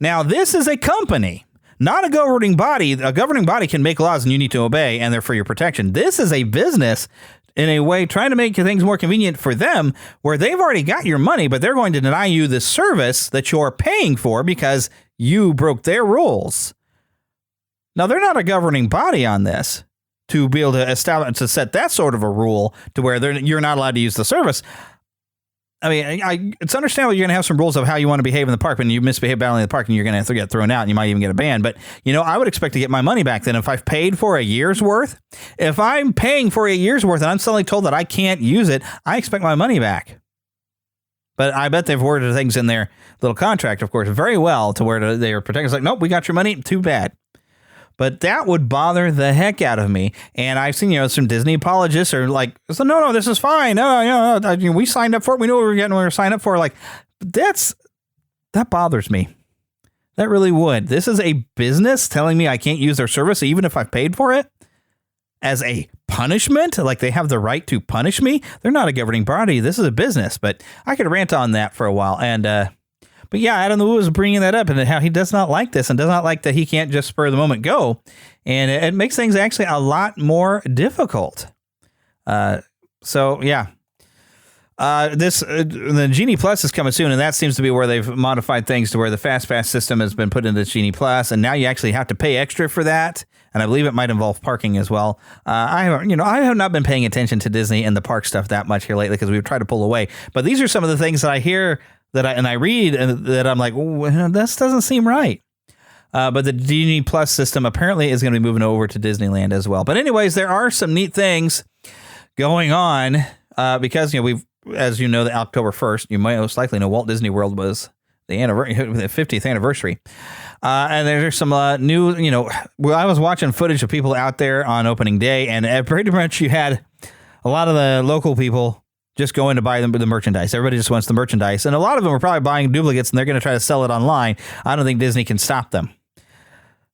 Speaker 5: Now, this is a company, not a governing body. A governing body can make laws and you need to obey, and they're for your protection. This is a business, in a way, trying to make things more convenient for them, where they've already got your money, but they're going to deny you the service that you're paying for because you broke their rules. Now, they're not a governing body on this to be able to establish, to set that sort of a rule to where you're not allowed to use the service. I mean, it's understandable you're going to have some rules of how you want to behave in the park. When you misbehave badly in the park, and you're going to have to get thrown out, and you might even get a ban. But, I would expect to get my money back then if I've paid for a year's worth. If I'm paying for a year's worth and I'm suddenly told that I can't use it, I expect my money back. But I bet they've worded things in their little contract, of course, very well to where they are protected. It's like, nope, we got your money. Too bad. But that would bother the heck out of me. And I've seen, some Disney apologists are like, no, this is fine. No, we signed up for it. We knew what we were getting when we were signed up for. Like, that bothers me. That really would. This is a business telling me I can't use their service, even if I've paid for it, as a punishment. Like they have the right to punish me. They're not a governing body. This is a business. But I could rant on that for a while. And, but yeah, Adam the Woo was bringing that up and how he does not like this and does not like that he can't just spur of the moment go. And it makes things actually a lot more difficult. So, yeah. The Genie Plus is coming soon, and that seems to be where they've modified things to where the Fast Pass system has been put into Genie Plus, and now you actually have to pay extra for that. And I believe it might involve parking as well. I have not been paying attention to Disney and the park stuff that much here lately because we've tried to pull away. But these are some of the things that I hear I read and that I'm like, this doesn't seem right. But the Genie Plus system apparently is going to be moving over to Disneyland as well. But anyways, there are some neat things going on because as you know, the October 1st, you might most likely know Walt Disney World was the 50th anniversary. And there's some new, I was watching footage of people out there on opening day, and pretty much you had a lot of the local people just going to buy the merchandise. Everybody just wants the merchandise. And a lot of them are probably buying duplicates, and they're going to try to sell it online. I don't think Disney can stop them.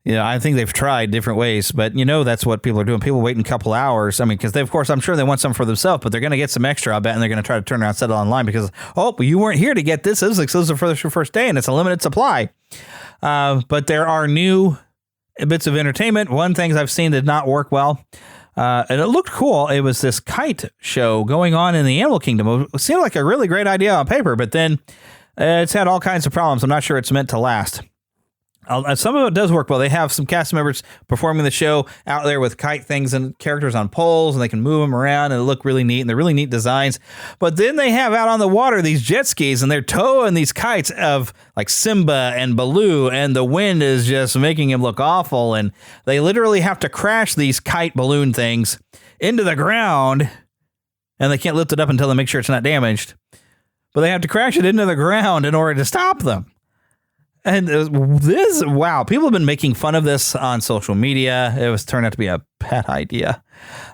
Speaker 5: I think they've tried different ways, but that's what people are doing. People waiting a couple hours. I mean, because of course, I'm sure they want some for themselves, but they're going to get some extra, I bet, and they're going to try to turn around and sell it online because, you weren't here to get this. This is exclusive for your first day, and it's a limited supply. But there are new bits of entertainment. One thing I've seen did not work well. And it looked cool. It was this kite show going on in the animal kingdom. It seemed like a really great idea on paper, but then it's had all kinds of problems. I'm not sure it's meant to last. Some of it does work well. They have some cast members performing the show out there with kite things and characters on poles, and they can move them around and they look really neat, and they're really neat designs. But then they have out on the water these jet skis, and they're towing these kites of like Simba and Baloo, and the wind is just making him look awful. And they literally have to crash these kite balloon things into the ground, and they can't lift it up until they make sure it's not damaged. But they have to crash it into the ground in order to stop them. And people have been making fun of this on social media. It was turned out to be a pet idea.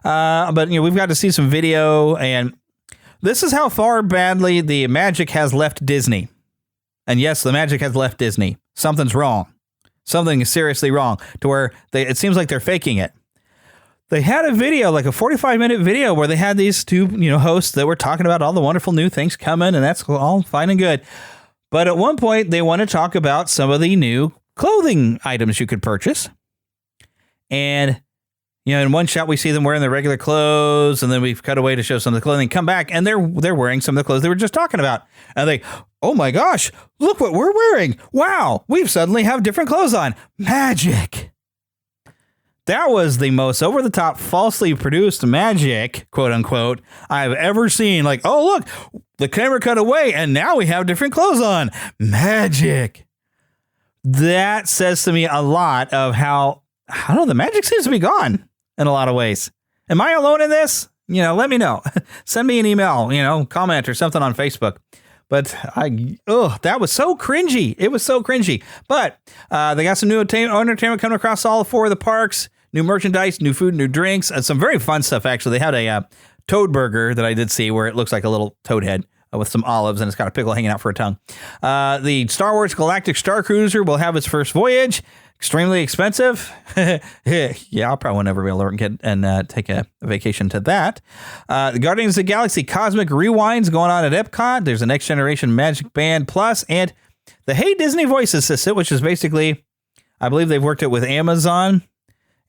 Speaker 5: But we've got to see some video, and this is how far badly the magic has left Disney. And yes, the magic has left Disney. Something's wrong. Something is seriously wrong to where it seems like they're faking it. They had a video, like a 45-minute video, where they had these two, hosts that were talking about all the wonderful new things coming, and that's all fine and good. But at one point, they want to talk about some of the new clothing items you could purchase. And, in one shot, we see them wearing their regular clothes, and then we've cut away to show some of the clothing. Come back, and they're wearing some of the clothes they were just talking about. And they, oh my gosh, look what we're wearing. Wow, we suddenly have different clothes on. Magic. That was the most over-the-top, falsely produced magic, quote-unquote, I've ever seen. Like, oh, look, the camera cut away, and now we have different clothes on. Magic. That says to me a lot of how, I don't know, the magic seems to be gone in a lot of ways. Am I alone in this? Let me know. Send me an email, comment or something on Facebook. But that was so cringy. It was so cringy. But they got some new entertainment coming across all four of the parks. New merchandise, new food, new drinks, and some very fun stuff, actually. They had a toad burger that I did see where it looks like a little toad head with some olives, and it's got a pickle hanging out for a tongue. The Star Wars Galactic Star Cruiser will have its first voyage. Extremely expensive. Yeah, I'll probably never be able to get and take a vacation to that. The Guardians of the Galaxy Cosmic Rewinds going on at Epcot. There's a Next Generation Magic Band Plus, and the Hey Disney Voice Assistant, which is basically, I believe they've worked it with Amazon.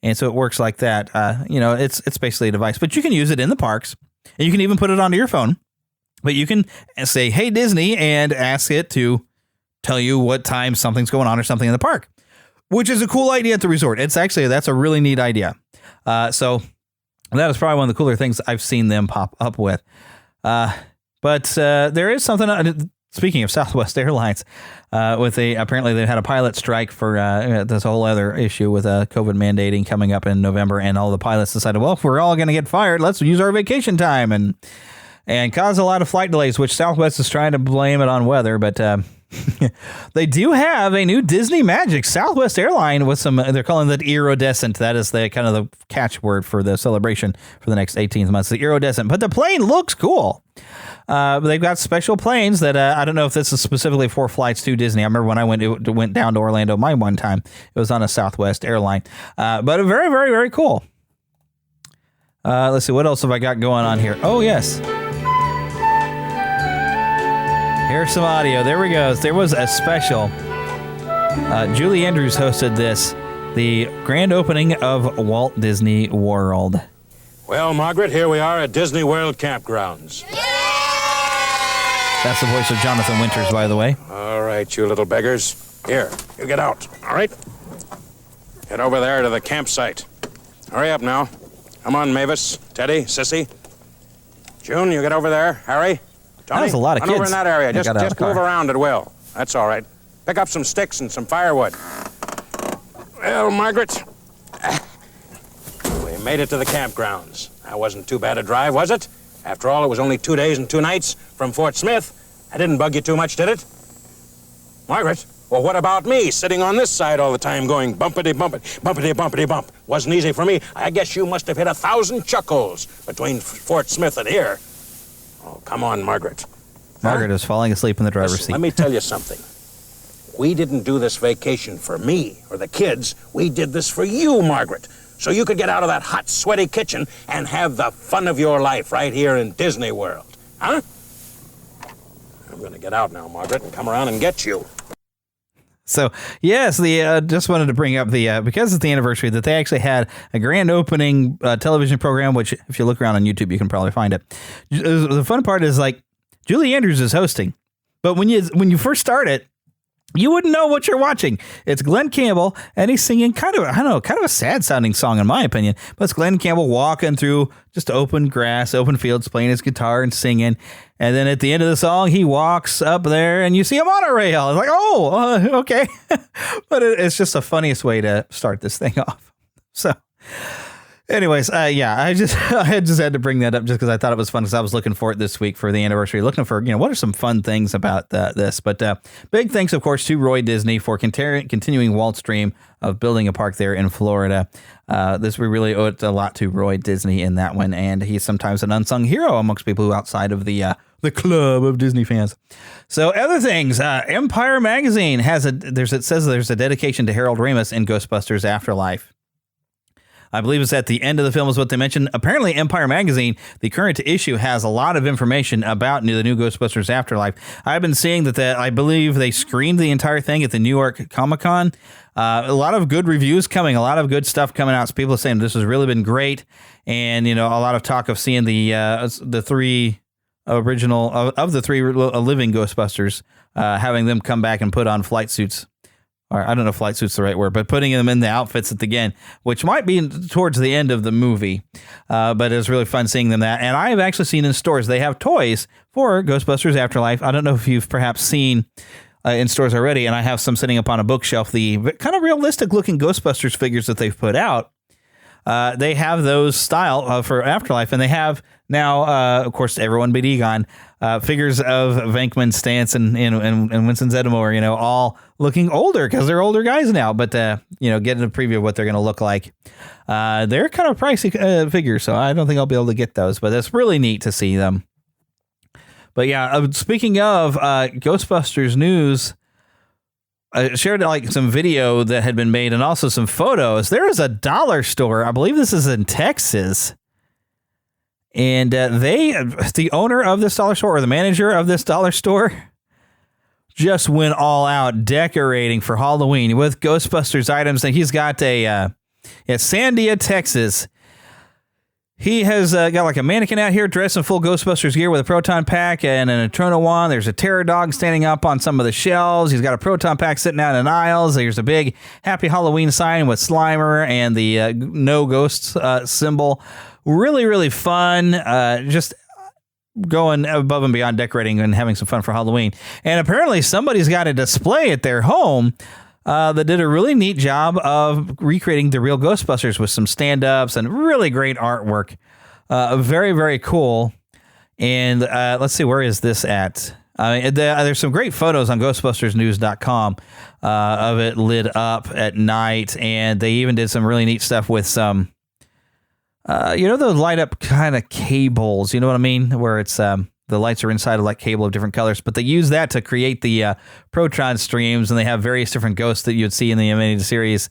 Speaker 5: And so it works like that. It's basically a device, but you can use it in the parks, and you can even put it onto your phone. But you can say, "Hey Disney," and ask it to tell you what time something's going on or something in the park, which is a cool idea at the resort. That's a really neat idea. So that is probably one of the cooler things I've seen them pop up with. But there is something. Speaking of Southwest Airlines, apparently they had a pilot strike for this whole other issue with COVID mandating coming up in November, and all the pilots decided, well, if we're all going to get fired, let's use our vacation time and cause a lot of flight delays, which Southwest is trying to blame it on weather, but they do have a new Disney Magic Southwest airline with some, they're calling it iridescent. That is the kind of the catchword for the celebration for the next 18 months, the iridescent. But the plane looks cool. They've got special planes that I don't know if this is specifically for flights to Disney. I remember when I went down to Orlando my one time, it was on a Southwest airline. But very, very, very cool. Let's see, what else have I got going on here? Oh, yes. Here's some audio. There we go. There was a special. Julie Andrews hosted this, the grand opening of Walt Disney World.
Speaker 7: Well, Margaret, here we are at Disney World campgrounds.
Speaker 5: That's the voice of Jonathan Winters, by the way.
Speaker 7: All right, you little beggars. Here, you get out, all right? Head over there to the campsite. Hurry up now. Come on, Mavis, Teddy, Sissy. June, you get over there. Harry, Tony.
Speaker 5: That was a lot of kids.
Speaker 7: Over in that area. Just move around at will. That's all right. Pick up some sticks and some firewood. Well, Margaret, we made it to the campgrounds. That wasn't too bad a drive, was it? After all, it was only 2 days and 2 nights from Fort Smith. That didn't bug you too much, did it? Margaret, well, what about me, sitting on this side all the time going bumpity-bumpity, bumpity-bumpity-bump? Wasn't easy for me. I guess you must have hit 1,000 chuckles between Fort Smith and here. Oh, come on, Margaret.
Speaker 5: Margaret is falling asleep in the driver's
Speaker 7: Listen,
Speaker 5: seat.
Speaker 7: let me tell you something. We didn't do this vacation for me or the kids. We did this for you, Margaret, so you could get out of that hot, sweaty kitchen and have the fun of your life right here in Disney World. Huh? I'm going to get out now, Margaret, and come around and get you.
Speaker 5: So, yes, the just wanted to bring up the because it's the anniversary that they actually had a grand opening television program, which if you look around on YouTube, you can probably find it. The fun part is like Julie Andrews is hosting, but when you first start it, you wouldn't know what you're watching. It's Glenn Campbell, and he's singing kind of a sad-sounding song in my opinion, but it's Glenn Campbell walking through just open grass, open fields, playing his guitar and singing. And then at the end of the song, he walks up there, and you see a monorail. It's like, oh, okay. But it's just the funniest way to start this thing off. So, anyways, I just had to bring that up just because I thought it was fun because I was looking for it this week for the anniversary, looking for, what are some fun things about this. But big thanks, of course, to Roy Disney for continuing Walt's dream of building a park there in Florida. We really owe it a lot to Roy Disney in that one, and he's sometimes an unsung hero amongst people who outside of the club of Disney fans. So other things, Empire Magazine it says there's a dedication to Harold Ramis in Ghostbusters Afterlife. I believe it's at the end of the film is what they mentioned. Apparently, Empire Magazine, the current issue, has a lot of information about the new Ghostbusters Afterlife. I've been seeing that I believe they screened the entire thing at the New York Comic-Con. A lot of good reviews coming, a lot of good stuff coming out. So people are saying this has really been great. And, a lot of talk of seeing the three original of the three living Ghostbusters, having them come back and put on flight suits. Or I don't know if flight suit's the right word, but putting them in the outfits at the end, which might be towards the end of the movie. But it was really fun seeing them that. And I have actually seen in stores, they have toys for Ghostbusters Afterlife. I don't know if you've perhaps seen in stores already, and I have some sitting up on a bookshelf, the kind of realistic looking Ghostbusters figures that they've put out. They have those style for Afterlife, and they have now, of course, everyone but Egon, figures of Venkman, Stantz, and Winston Zeddemore, all looking older because they're older guys now, but, getting a preview of what they're going to look like. They're kind of pricey figures, so I don't think I'll be able to get those, but it's really neat to see them. But yeah, speaking of Ghostbusters news, I shared some video that had been made and also some photos. There is a dollar store. I believe this is in Texas. And the owner of this dollar store or the manager of this dollar store just went all out decorating for Halloween with Ghostbusters items. And he's got at Sandia, Texas. He has got a mannequin out here dressed in full Ghostbusters gear with a proton pack and an Eterno wand. There's a terror dog standing up on some of the shelves. He's got a proton pack sitting out in aisles. There's a big Happy Halloween sign with Slimer and the no ghosts symbol. Really, really fun. Just going above and beyond decorating and having some fun for Halloween. And apparently somebody's got a display at their home that did a really neat job of recreating the real Ghostbusters with some stand-ups and really great artwork. Very, very cool. And let's see, where is this at? There's some great photos on GhostbustersNews.com of it lit up at night. And they even did some really neat stuff with some, those light up kind of cables, you know what I mean? Where it's the lights are inside of cable of different colors, but they use that to create the proton streams, and they have various different ghosts that you'd see in the animated series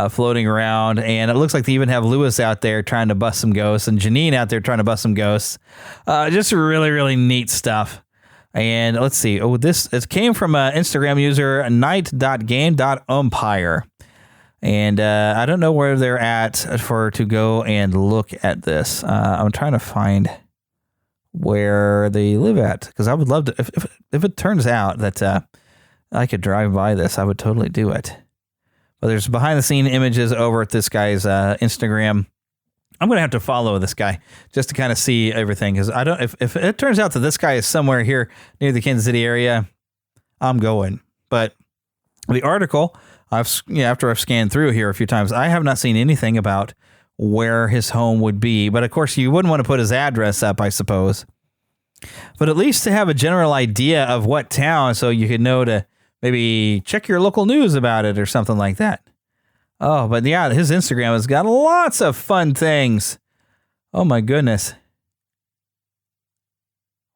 Speaker 5: floating around. And it looks like they even have Lewis out there trying to bust some ghosts and Janine out there trying to bust some ghosts. Just really, really neat stuff. And let's see. It came from Instagram user night.game.umpire. And I don't know where they're at to go and look at this. I'm trying to find where they live at, because I would love to, if it turns out that I could drive by this, I would totally do it. But there's behind the scene images over at this guy's Instagram. I'm going to have to follow this guy just to kind of see everything, because I don't, if it turns out that this guy is somewhere here near the Kansas City area, I'm going. But the article, after I've scanned through here a few times, I have not seen anything about where his home would be. But of course, you wouldn't want to put his address up, I suppose. But at least to have a general idea of what town, so you could know to maybe check your local news about it or something like that. Oh, but yeah, his Instagram has got lots of fun things. Oh my goodness.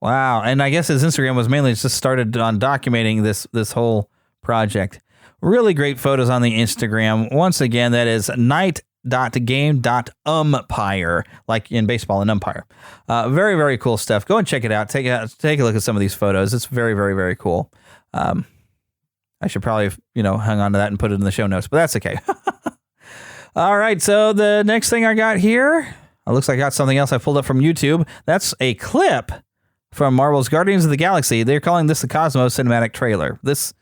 Speaker 5: Wow. And I guess his Instagram was mainly just started on documenting this whole project. Really great photos on the Instagram. Once again, that is night.game.umpire, like in baseball, an umpire. Very, very cool stuff. Go and check it out. Take a look at some of these photos. It's very, very, very cool. I should probably, hang on to that and put it in the show notes, but that's okay. All right. So the next thing I got here, it looks like I got something else I pulled up from YouTube. That's a clip from Marvel's Guardians of the Galaxy. They're calling this the Cosmo cinematic trailer. This,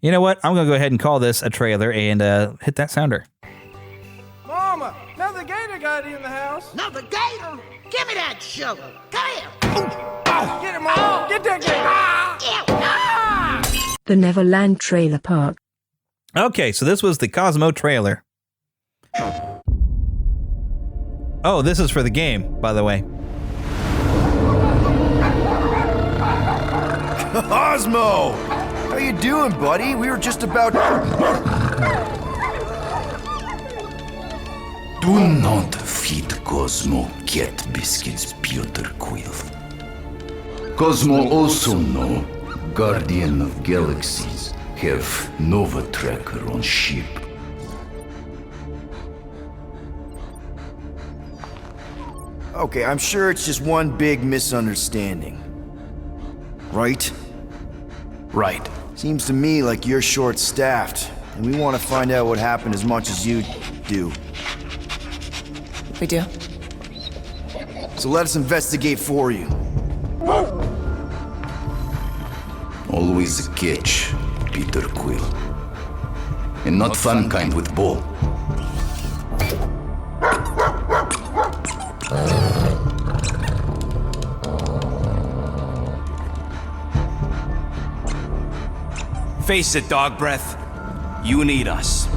Speaker 5: you know what? I'm going to go ahead and call this a trailer and hit that sounder.
Speaker 8: Mama, another gator got in the house.
Speaker 9: Another gator? Give me that shovel. Come here.
Speaker 8: Get him, Mama. Get that gator.
Speaker 6: The Neverland Trailer Park.
Speaker 5: Okay, so this was the Cosmo trailer. Oh, this is for the game, by the way.
Speaker 10: Cosmo! How you doing, buddy? We were just about...
Speaker 11: Do not feed Cosmo cat biscuits, Peter Quill. Cosmo also know Guardian of Galaxies have Nova Tracker on ship.
Speaker 10: Okay, I'm sure it's just one big misunderstanding. Right?
Speaker 11: Right.
Speaker 10: Seems to me like you're short-staffed, and we want to find out what happened as much as you do.
Speaker 12: We do.
Speaker 10: So let us investigate for you.
Speaker 11: Always a catch, Peter Quill. And not fun kind with ball.
Speaker 13: Face it, dog breath. You need us.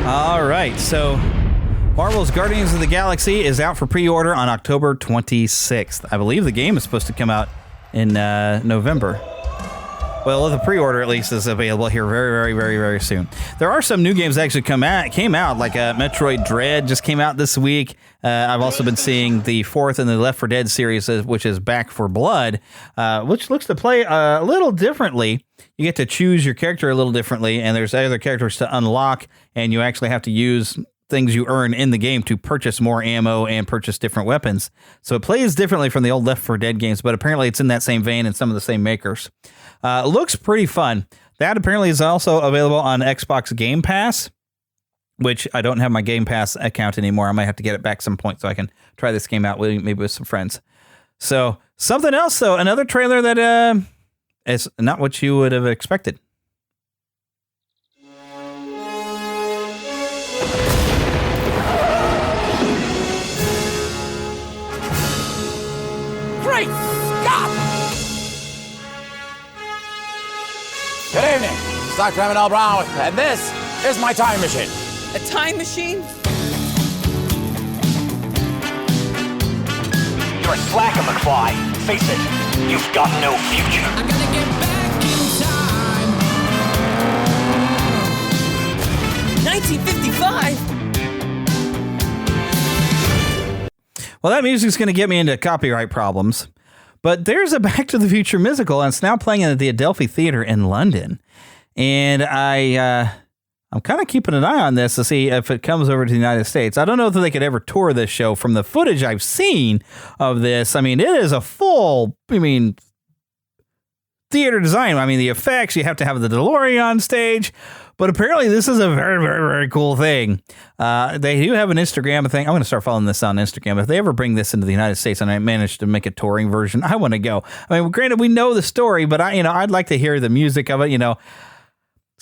Speaker 5: All right, so Marvel's Guardians of the Galaxy is out for pre-order on October 26th. I believe the game is supposed to come out in November. Well, the pre-order at least is available here very, very, very, very soon. There are some new games that actually came out, like Metroid Dread just came out this week. I've also been seeing the fourth in the Left 4 Dead series, which is Back 4 Blood, which looks to play a little differently. You get to choose your character a little differently, and there's other characters to unlock, and you actually have to use things you earn in the game to purchase more ammo and purchase different weapons. So it plays differently from the old Left 4 Dead games, but apparently it's in that same vein and some of the same makers. Looks pretty fun. That apparently is also available on Xbox Game Pass, which I don't have my Game Pass account anymore. I might have to get it back some point so I can try this game out maybe with some friends. So something else, though, another trailer that is not what you would have expected.
Speaker 14: Great Scott! Good evening. It's Dr. Emmett L. Brown, and this is my time machine.
Speaker 12: A time machine?
Speaker 15: You're a slacker, McFly. Face it, you've got no future.
Speaker 16: I'm gonna get back in time.
Speaker 12: 1955?
Speaker 5: Well, that music's going to get me into copyright problems. But there's a Back to the Future musical, and it's now playing at the Adelphi Theater in London. And I'm kind of keeping an eye on this to see if it comes over to the United States. I don't know if they could ever tour this show. From the footage I've seen of this, I mean, it is a full, theater design. I mean, the effects, you have to have the DeLorean on stage. But apparently this is a very, very, very cool thing. They do have an Instagram thing. I'm going to start following this on Instagram. If they ever bring this into the United States and I manage to make a touring version, I want to go. I mean, granted, we know the story, but I'd like to hear the music of it. Sounds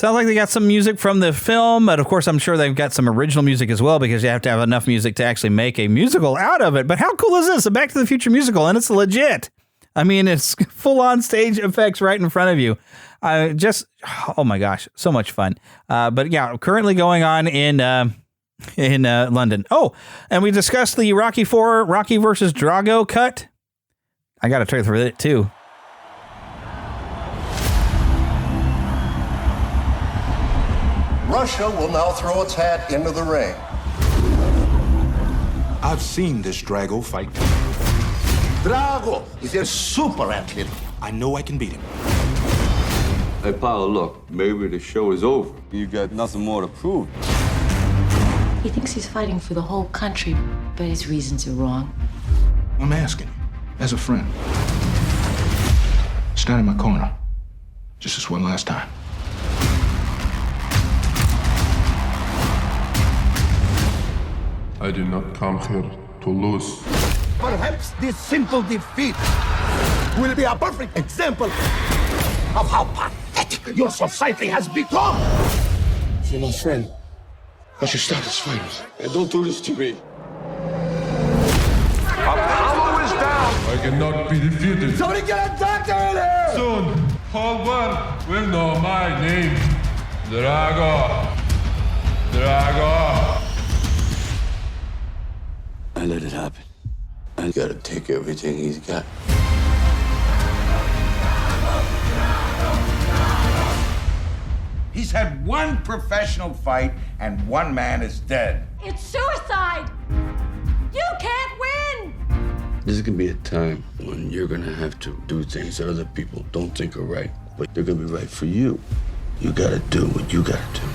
Speaker 5: like they got some music from the film, but of course, I'm sure they've got some original music as well, because you have to have enough music to actually make a musical out of it. But how cool is this? A Back to the Future musical, and it's legit. I mean, it's full on stage effects right in front of you. Oh my gosh, so much fun. But yeah, currently going on in London. Oh, and we discussed the Rocky versus Drago cut. I got a trailer for it too.
Speaker 17: Russia will now throw its hat into the ring.
Speaker 18: I've seen this Drago fight.
Speaker 17: Drago is a super athlete.
Speaker 18: I know I can beat him.
Speaker 19: Hey, Paolo, look, maybe the show is over. You got nothing more to prove.
Speaker 20: He thinks he's fighting for the whole country, but his reasons are wrong.
Speaker 18: I'm asking, as a friend, stand in my corner, just this one last time.
Speaker 21: I did not come here to lose.
Speaker 17: Perhaps this simple defeat will be a perfect example of how pathetic your society has become.
Speaker 18: You're my friend. I should stop this fight. And don't do this to me.
Speaker 17: Apollo is down.
Speaker 21: I cannot be defeated.
Speaker 17: Somebody get a doctor in here!
Speaker 21: Soon, whole world will know my name. Drago. Drago.
Speaker 19: I let it happen. I gotta take everything he's got.
Speaker 14: He's had one professional fight, and one man is dead.
Speaker 9: It's suicide! You can't win!
Speaker 19: This is gonna be a time when you're gonna have to do things that other people don't think are right, but they're gonna be right for you. You gotta do what you gotta do.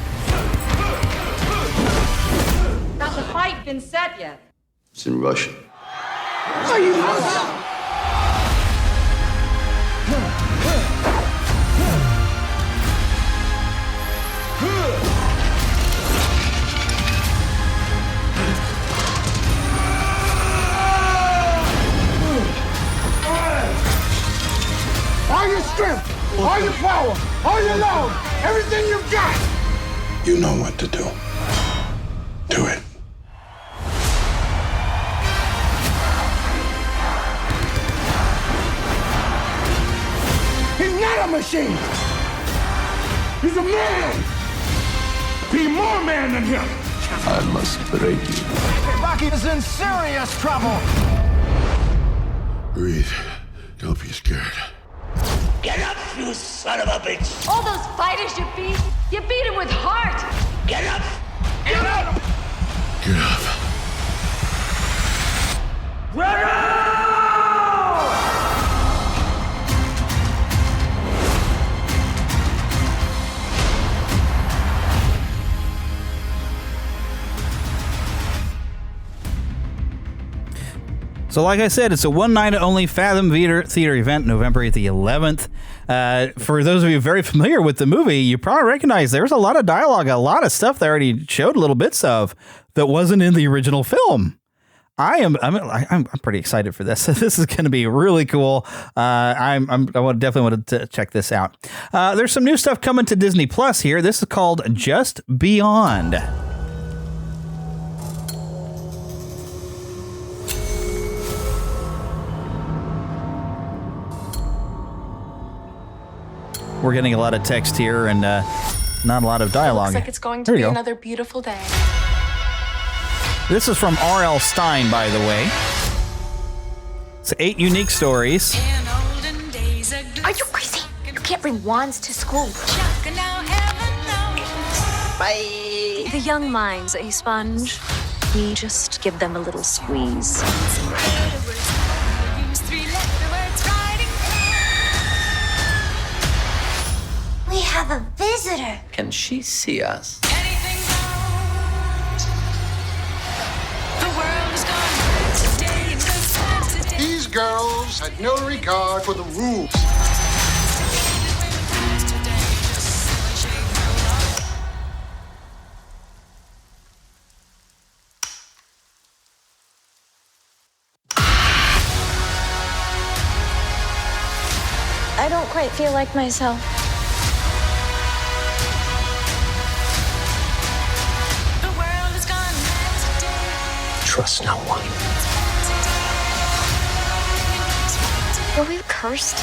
Speaker 9: Has the fight been set yet?
Speaker 19: It's in Russian.
Speaker 17: Are you nuts? All your strength, all your power, all your love, everything you've got.
Speaker 18: You know what to do. Do it.
Speaker 17: He's not a machine. He's a man. Be more man than him.
Speaker 19: I must break you.
Speaker 17: Rocky is in serious trouble.
Speaker 19: Breathe. Don't be scared.
Speaker 9: Get up, you son of a bitch! All those fighters you beat him with heart! Get up! Get up!
Speaker 19: Get up.
Speaker 5: So like I said, it's a one-night-only Fathom Theater event, November the 11th. For those of you very familiar with the movie, you probably recognize there's a lot of dialogue, a lot of stuff they already showed little bits of that wasn't in the original film. I'm pretty excited for this. This is going to be really cool. I definitely want to check this out. There's some new stuff coming to Disney Plus here. This is called Just Beyond. We're getting a lot of text here and not a lot of dialogue.
Speaker 12: Looks like it's going to be another beautiful day.
Speaker 5: This is from R.L. Stine, by the way. It's 8 unique stories.
Speaker 22: Are you crazy? You can't bring wands to school. Bye. The young mind's a sponge. We just give them a little squeeze.
Speaker 9: We have a visitor.
Speaker 23: Can she see us?
Speaker 17: These girls had no regard for the rules.
Speaker 22: I don't quite feel like myself.
Speaker 23: Trust no one.
Speaker 22: Are we cursed?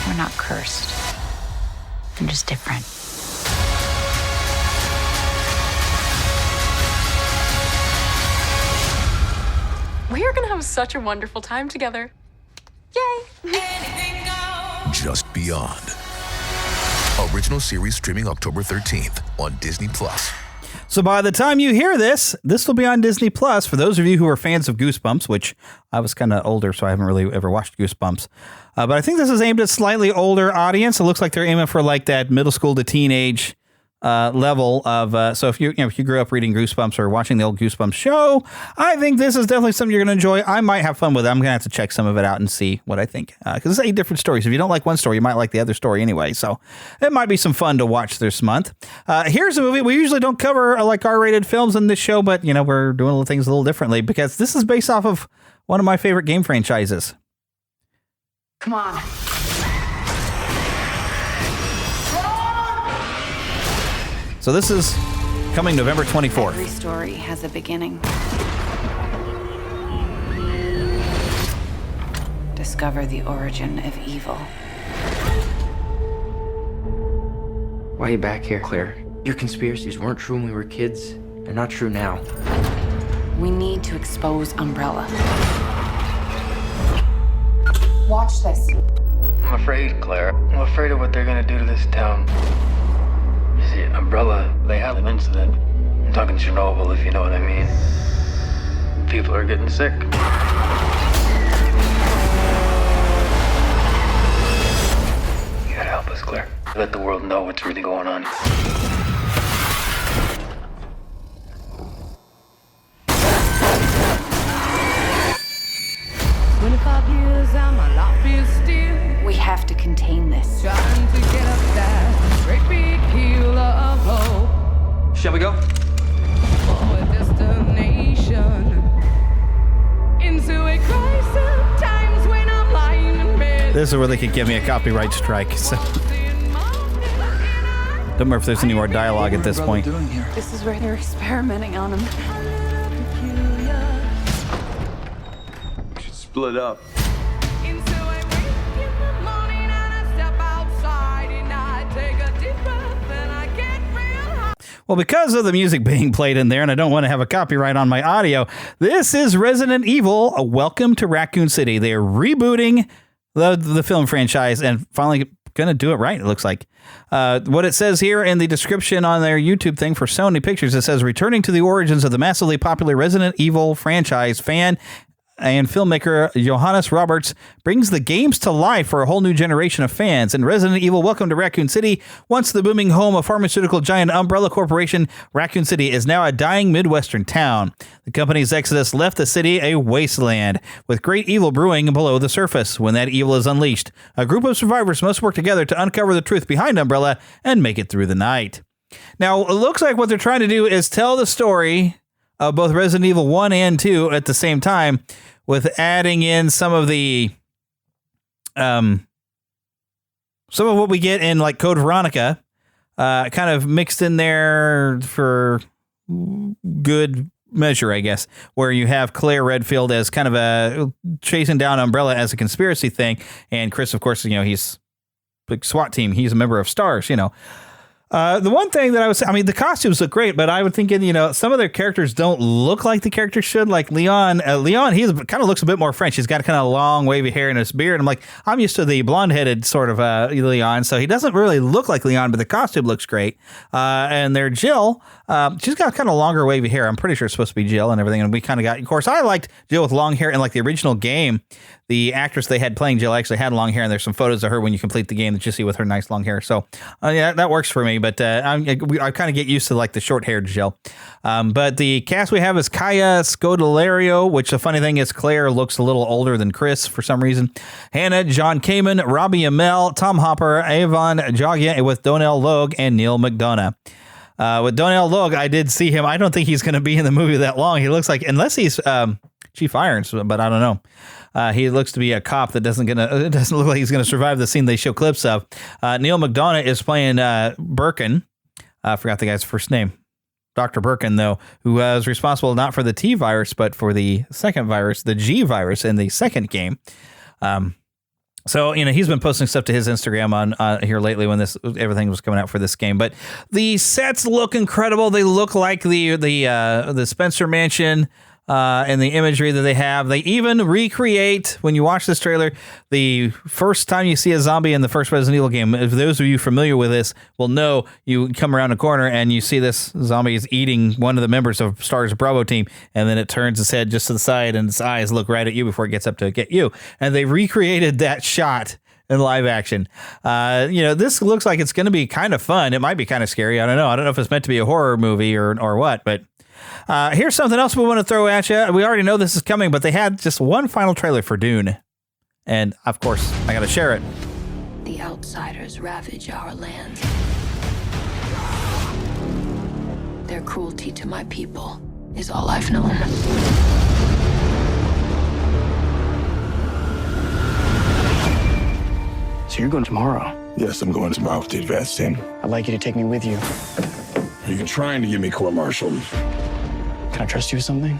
Speaker 24: We're not cursed. We're just different.
Speaker 12: We are going to have such a wonderful time together. Yay!
Speaker 1: Just Beyond.
Speaker 2: Original series streaming October 13th on Disney+.
Speaker 5: So by the time you hear this will be on Disney+. For those of you who are fans of Goosebumps, which I was kind of older, so I haven't really ever watched Goosebumps. But I think this is aimed at slightly older audience. It looks like they're aiming for like that middle school to teenage level of. So if you grew up reading Goosebumps or watching the old Goosebumps show, I think this is definitely something you're going to enjoy. I might have fun with it. I'm going to have to check some of it out and see what I think. Because it's 8 different stories. If you don't like one story, you might like the other story anyway. So it might be some fun to watch this month. Here's a movie. We usually don't cover like R-rated films in this show, but we're doing things a little differently because this is based off of one of my favorite game franchises.
Speaker 12: Come on.
Speaker 5: So this is coming November 24th.
Speaker 24: Every story has a beginning. Discover the origin of evil.
Speaker 3: Why are you back here, Claire? Your conspiracies weren't true when we were kids. They're not true now.
Speaker 24: We need to expose Umbrella.
Speaker 12: Watch this.
Speaker 4: I'm afraid, Claire. I'm afraid of what they're gonna do to this town. You see, Umbrella, they had an incident. I'm talking Chernobyl, if you know what I mean. People are getting sick. You gotta help us, Claire. Let the world know what's really going on.
Speaker 24: We have to contain this.
Speaker 12: Trying to get up that great big hill of hope.
Speaker 3: Shall we go?
Speaker 12: For a destination. Into a crisis, times when I'm lying in bed.
Speaker 5: This is where they could give me a copyright strike. So. Don't remember if there's any more dialogue at this point.
Speaker 24: This is where they're experimenting on him.
Speaker 19: We should split up.
Speaker 5: Well, because of the music being played in there, and I don't want to have a copyright on my audio, this is Resident Evil, Welcome to Raccoon City. They are rebooting the film franchise and finally going to do it right, it looks like. What it says here in the description on their YouTube thing for Sony Pictures, it says, returning to the origins of the massively popular Resident Evil franchise, fan and filmmaker Johannes Roberts brings the games to life for a whole new generation of fans. In Resident Evil Welcome to Raccoon City, once the booming home of pharmaceutical giant Umbrella Corporation, Raccoon City is now a dying Midwestern town. The company's exodus left the city a wasteland, with great evil brewing below the surface. When that evil is unleashed, a group of survivors must work together to uncover the truth behind Umbrella and make it through the night. Now, it looks like what they're trying to do is tell the story of both Resident Evil 1 and 2 at the same time, with adding in some of the some of what we get in like Code Veronica, kind of mixed in there for good measure, I guess, where you have Claire Redfield as kind of a chasing down Umbrella as a conspiracy thing, and Chris, of course, he's big SWAT team. He's a member of STARS, The one thing that the costumes look great, but I would think, some of their characters don't look like the characters should. Like Leon, he kind of looks a bit more French. He's got kind of long, wavy hair and his beard. I'm like, I'm used to the blonde-headed sort of Leon, so he doesn't really look like Leon, but the costume looks great. And their Jill, she's got kind of longer, wavy hair. I'm pretty sure it's supposed to be Jill and everything. And we kind of got, of course, I liked Jill with long hair in like the original game. The actress they had playing Jill actually had long hair, and there's some photos of her when you complete the game that you see with her nice long hair. So, yeah, that works for me. But I kind of get used to like the short-haired Jill. But the cast we have is Kaya Scodelario, which the funny thing is Claire looks a little older than Chris for some reason. Hannah, John Kamen, Robbie Amell, Tom Hopper, Avon Jogia, with Donnell Logue and Neil McDonough. With Donnell Logue, I did see him. I don't think he's going to be in the movie that long. He looks like, unless he's Chief Irons, but I don't know. He looks to be a cop that doesn't look like he's going to survive the scene they show clips of. Neil McDonough is playing Birkin. I forgot the guy's first name. Dr. Birkin, though, who was responsible not for the T virus, but for the second virus, the G virus in the second game. So, he's been posting stuff to his Instagram on here lately when everything was coming out for this game. But the sets look incredible. They look like the Spencer Mansion and the imagery that they have. They even recreate, when you watch this trailer, the first time you see a zombie in the first Resident Evil game. If those of you familiar with this will know, you come around a corner and you see this zombie is eating one of the members of Star's Bravo team, and then it turns its head just to the side and its eyes look right at you before it gets up to get you. And they recreated that shot in live action. This looks like it's going to be kind of fun. It might be kind of scary. I don't know. I don't know if it's meant to be a horror movie or what, but here's something else we want to throw at you. We already know this is coming, but they had just one final trailer for Dune. And, of course, I got to share it.
Speaker 20: The outsiders ravage our land. Their cruelty to my people is all I've known.
Speaker 6: So you're going tomorrow?
Speaker 18: Yes, I'm going tomorrow with the advance team.
Speaker 6: I'd like you to take me with you.
Speaker 18: Are you trying to get me court-martialed?
Speaker 6: Can I trust you with something?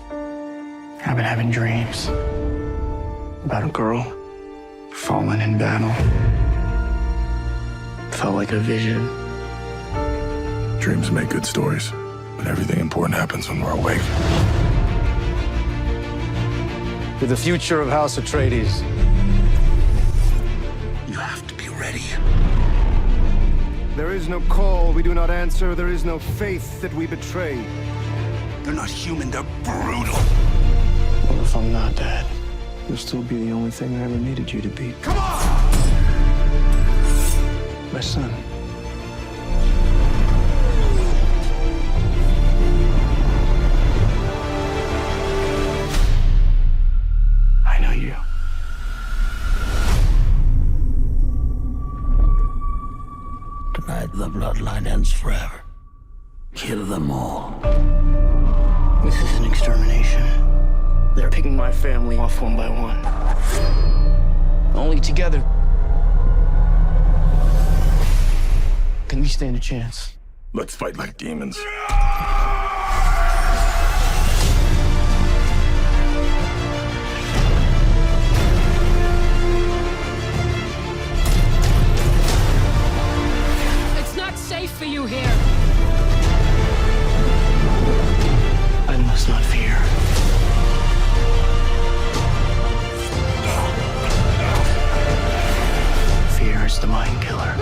Speaker 6: I've been having dreams about a girl fallen in battle. Felt like a vision.
Speaker 18: Dreams make good stories, but everything important happens when we're awake.
Speaker 7: To the future of House Atreides.
Speaker 18: You have to be ready.
Speaker 7: There is no call we do not answer. There is no faith that we betray.
Speaker 18: They're not human, they're brutal.
Speaker 6: What if I'm not dead? You'll still be the only thing I ever needed you to be.
Speaker 18: Come on!
Speaker 6: My son. I know you.
Speaker 11: Tonight, the bloodline ends forever. Kill them all.
Speaker 6: This is an extermination. They're picking my family off one by one. Only together can we stand a chance.
Speaker 18: Let's fight like demons.
Speaker 9: It's not safe for you here.
Speaker 6: I must not fear. Fear is the mind killer.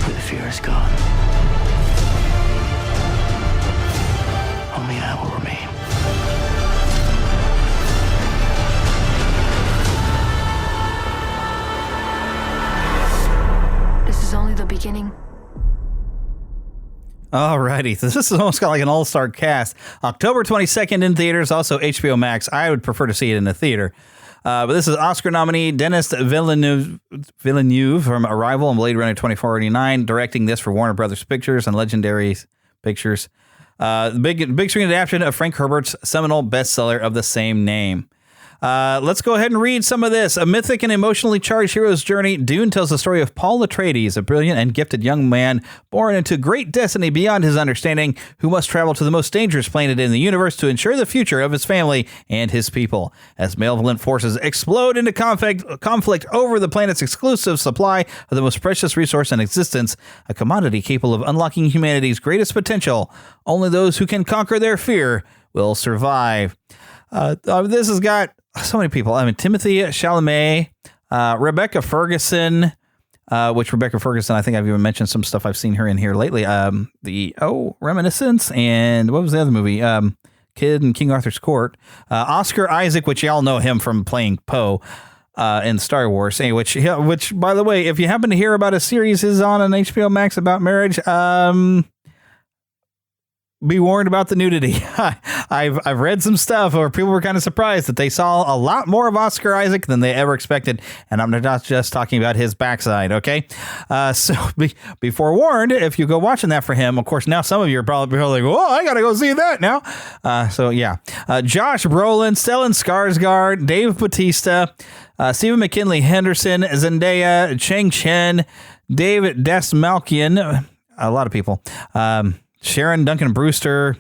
Speaker 6: Where the fear is gone, only I will remain.
Speaker 20: This is only the beginning.
Speaker 5: Alrighty, so this is almost got like an all-star cast. October 22nd in theaters, also HBO Max. I would prefer to see it in a theater. But this is Oscar nominee Denis Villeneuve from Arrival and Blade Runner 2049, directing this for Warner Brothers Pictures and Legendary Pictures. The big screen adaptation of Frank Herbert's seminal bestseller of the same name. Let's go ahead and read some of this. A mythic and emotionally charged hero's journey, Dune tells the story of Paul Atreides, a brilliant and gifted young man born into great destiny beyond his understanding, who must travel to the most dangerous planet in the universe to ensure the future of his family and his people. As malevolent forces explode into conflict over the planet's exclusive supply of the most precious resource in existence, a commodity capable of unlocking humanity's greatest potential, only those who can conquer their fear will survive. This has got so many people. I mean, Timothy Chalamet, Rebecca Ferguson, which Rebecca Ferguson, I think I've even mentioned some stuff I've seen her in here lately. Reminiscence, and what was the other movie? Kid in King Arthur's Court. Oscar Isaac, which y'all know him from playing Poe in Star Wars. Which, by the way, if you happen to hear about a series is on an HBO Max about marriage, be warned about the nudity. I've read some stuff where people were kind of surprised that they saw a lot more of Oscar Isaac than they ever expected, and I'm not just talking about his backside, okay? So be forewarned if you go watching that for him. Of course, now some of you are probably like, "Oh, I gotta go see that now." Josh Brolin, Stellan Skarsgård, Dave Bautista, Stephen McKinley Henderson, Zendaya, Chang Chen, David Desmalkian, a lot of people. Sharon Duncan Brewster,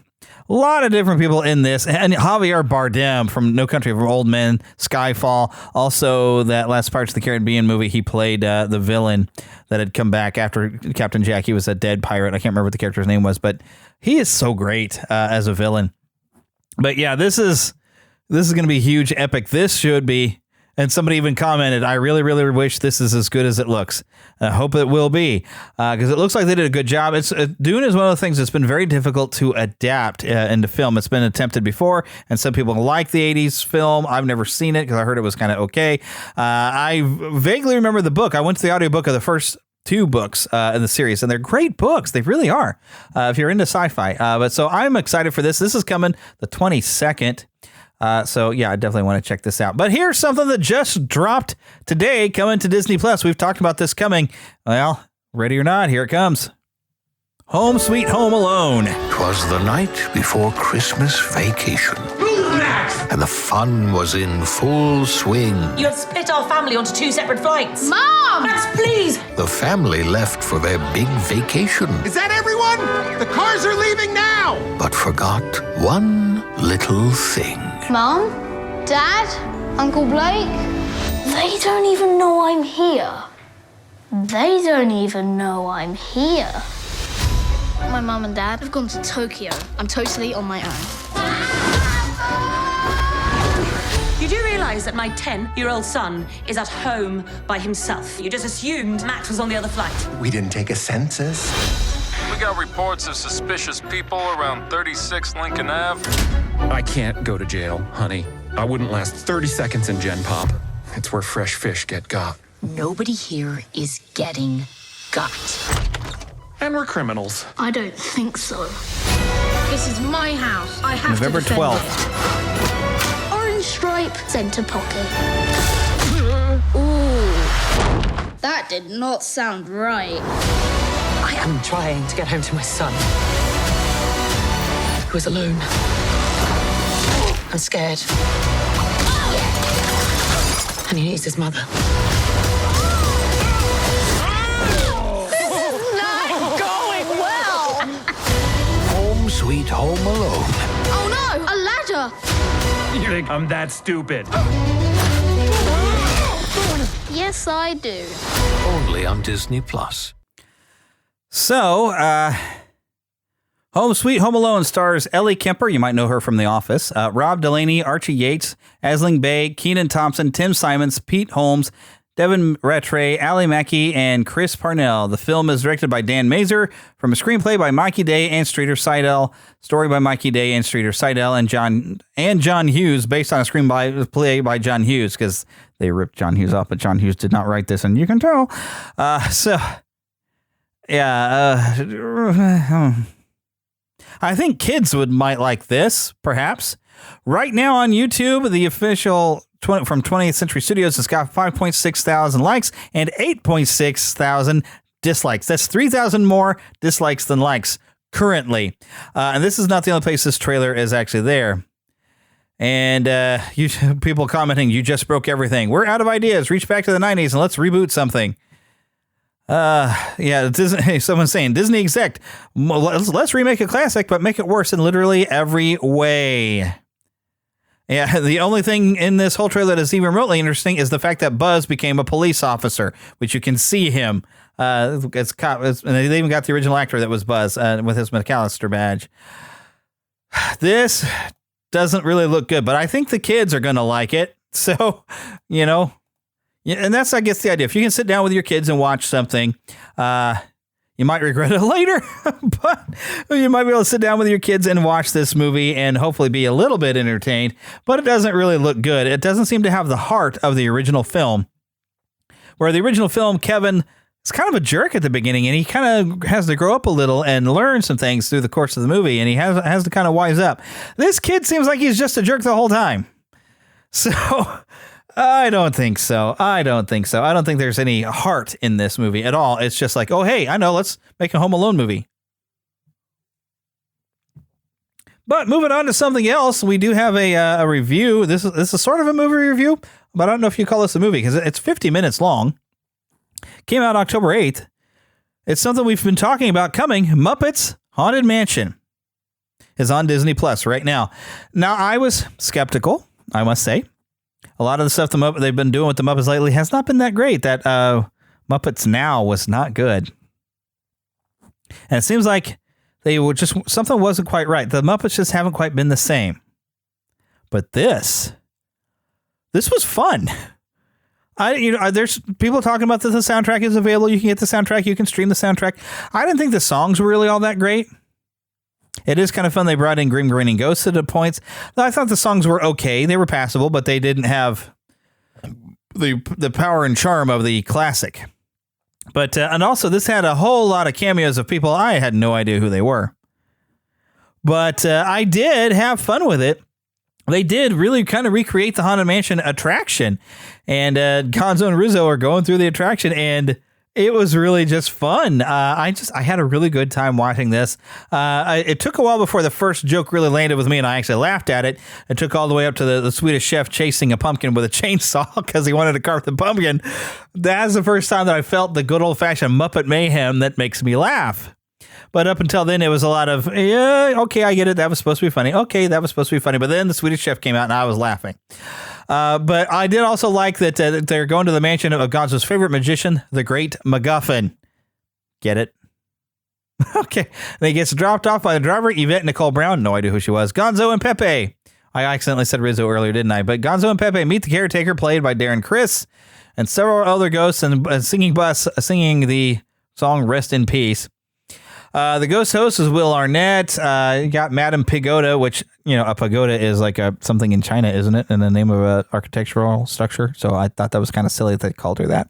Speaker 5: A lot of different people in this. And Javier Bardem from No Country for Old Men, Skyfall. Also, that last Pirates of the Caribbean movie, he played the villain that had come back after Captain Jack. He was a dead pirate. I can't remember what the character's name was, but he is so great as a villain. But yeah, this is going to be huge, epic. This should be. And somebody even commented, I really, really wish this is as good as it looks. I hope it will be, because it looks like they did a good job. Dune is one of the things that's been very difficult to adapt into film. It's been attempted before, and some people like the 80s film. I've never seen it because I heard it was kind of okay. I vaguely remember the book. I went to the audiobook of the first 2 books in the series, and they're great books. They really are, if you're into sci-fi. But so I'm excited for this. This is coming the 22nd. So yeah, I definitely want to check this out. But here's something that just dropped today, coming to Disney Plus. We've talked about this coming. Well, ready or not, here it comes. Home Sweet Home Alone.
Speaker 2: 'Twas the night before Christmas vacation. And the fun was in full swing.
Speaker 9: You have split our family onto 2 separate flights. Mom! Max, please!
Speaker 2: The family left for their big vacation,
Speaker 17: Is that everyone? The cars are leaving now!
Speaker 2: but forgot one little thing.
Speaker 8: Mom? Dad? Uncle Blake? They don't even know I'm here. They don't even know I'm here. My mum and dad have gone to Tokyo. I'm totally on my own.
Speaker 9: You do realise that my 10-year-old son is at home by himself. You just assumed Max was on the other flight.
Speaker 10: We didn't take a census.
Speaker 21: We got reports of suspicious people around 36 Lincoln Ave.
Speaker 13: I can't go to jail, honey. I wouldn't last 30 seconds in Gen Pop. It's where fresh fish get got.
Speaker 15: Nobody here is getting got.
Speaker 13: And we're criminals.
Speaker 8: I don't think so. This is my house. I have
Speaker 5: November
Speaker 8: to defend
Speaker 5: 12th.
Speaker 8: it. Orange stripe, center pocket. Ooh, that did not sound right.
Speaker 15: I am trying to get home to my son, who is alone. I'm scared. And he needs his mother.
Speaker 2: Home Sweet Home Alone.
Speaker 8: Oh no, a ladder!
Speaker 13: You think I'm that stupid?
Speaker 8: Yes, I do.
Speaker 2: Only on Disney Plus.
Speaker 5: So, Home Sweet Home Alone stars Ellie Kemper. You might know her from The Office. Rob Delaney, Archie Yates, Aisling Bay, Kenan Thompson, Tim Simons, Pete Holmes, Devin Rattray, Ali Mackey, and Chris Parnell. The film is directed by Dan Mazer from a screenplay by Mikey Day and Streeter Seidel, story by Mikey Day and Streeter Seidel, and John Hughes, based on a screenplay by John Hughes, because they ripped John Hughes off, but John Hughes did not write this, and you can tell. I think kids might like this, perhaps. Right now on YouTube, the official from 20th Century Studios has got 5.6 thousand likes and 8.6 thousand dislikes. That's 3,000 more dislikes than likes currently. And this is not the only place this trailer is actually there. And people commenting, you just broke everything. We're out of ideas. Reach back to the 90s and let's reboot something. Disney, someone's saying, Disney exec, let's remake a classic, but make it worse in literally every way. Yeah, the only thing in this whole trailer that is even remotely interesting is the fact that Buzz became a police officer, which you can see him. And they even got the original actor that was Buzz with his McAllister badge. This doesn't really look good, but I think the kids are going to like it. So, you know, and that's, I guess, the idea. If you can sit down with your kids and watch something, you might regret it later, but you might be able to sit down with your kids and watch this movie and hopefully be a little bit entertained, but it doesn't really look good. It doesn't seem to have the heart of the original film, where the original film, Kevin is kind of a jerk at the beginning, and he kind of has to grow up a little and learn some things through the course of the movie, and he has to kind of wise up. This kid seems like he's just a jerk the whole time. So I don't think so. I don't think there's any heart in this movie at all. It's just like, oh, hey, I know, let's make a Home Alone movie. But moving on to something else, we do have a review. This is sort of a movie review, but I don't know if you call this a movie because it's 50 minutes long. Came out October 8th. It's something we've been talking about coming, Muppets Haunted Mansion. is on Disney Plus right now. Now, I was skeptical, I must say. A lot of the stuff they've been doing with the Muppets lately has not been that great. That Muppets Now was not good. And it seems like something wasn't quite right. The Muppets just haven't quite been the same. But this was fun. There's people talking about that the soundtrack is available. You can get the soundtrack. You can stream the soundtrack. I didn't think the songs were really all that great. It is kind of fun. They brought in Grim Grinning Ghosts at points. I thought the songs were okay. They were passable, but they didn't have the power and charm of the classic. But and also this had a whole lot of cameos of people I had no idea who they were. But I did have fun with it. They did really kind of recreate the Haunted Mansion attraction, and Gonzo and Rizzo are going through the attraction, and it was really just fun. I had a really good time watching this. It took a while before the first joke really landed with me, and I actually laughed at it. It took all the way up to the Swedish chef chasing a pumpkin with a chainsaw because he wanted to carve the pumpkin. That's the first time that I felt the good old-fashioned Muppet mayhem that makes me laugh. But up until then, it was a lot of, yeah, okay, I get it. That was supposed to be funny. Okay, that was supposed to be funny. But then the Swedish chef came out and I was laughing. But I did also like that they're going to the mansion of Gonzo's favorite magician, the Great MacGuffin. Get it? Okay. And he gets dropped off by the driver, Yvette Nicole Brown. No idea who she was. Gonzo and Pepe. I accidentally said Rizzo earlier, didn't I? But Gonzo and Pepe meet the caretaker, played by Darren Criss, and several other ghosts and singing the song Rest in Peace. The ghost host is Will Arnett. You got Madame Pagoda, which, a pagoda is like something in China, isn't it? In the name of an architectural structure. So I thought that was kind of silly that they called her that.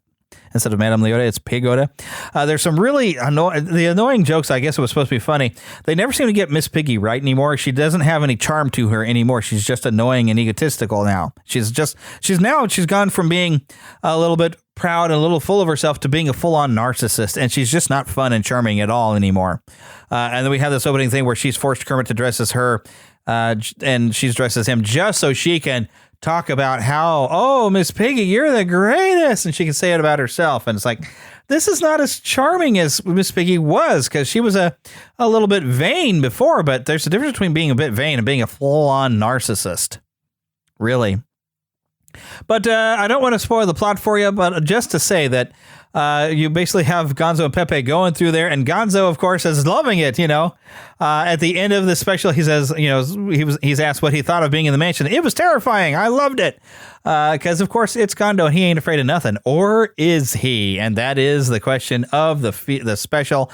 Speaker 5: Instead of Madame Leota, it's Pagoda. There's some really annoying jokes. I guess it was supposed to be funny. They never seem to get Miss Piggy right anymore. She doesn't have any charm to her anymore. She's just annoying and egotistical now. She's gone from being a little bit proud and a little full of herself to being a full-on narcissist, and she's just not fun and charming at all anymore. And then we have this opening thing where she's forced Kermit to dress as her, and she's dressed as him just so she can talk about how, oh, Miss Piggy, you're the greatest, and she can say it about herself. And it's like, this is not as charming as Miss Piggy was, because she was a little bit vain before, but there's a difference between being a bit vain and being a full-on narcissist. Really. But I don't want to spoil the plot for you, but just to say that you basically have Gonzo and Pepe going through there, and Gonzo, of course, is loving it. At the end of the special, he says, he's asked what he thought of being in the mansion. It was terrifying. I loved it because, of course, it's Gonzo and he ain't afraid of nothing, or is he? And that is the question of the special.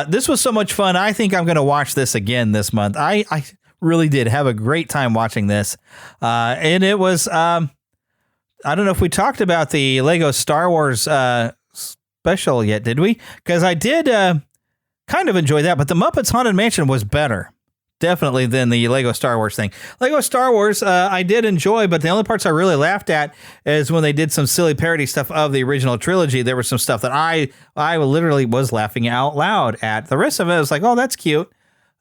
Speaker 5: This was so much fun. I think I'm going to watch this again this month. I really did have a great time watching this, and it was. I don't know if we talked about the Lego Star Wars special yet, did we? Because I did kind of enjoy that, but the Muppets Haunted Mansion was better, definitely, than the Lego Star Wars thing. Lego Star Wars I did enjoy, but the only parts I really laughed at is when they did some silly parody stuff of the original trilogy. There was some stuff that I literally was laughing out loud at. The rest of it was like, oh, that's cute.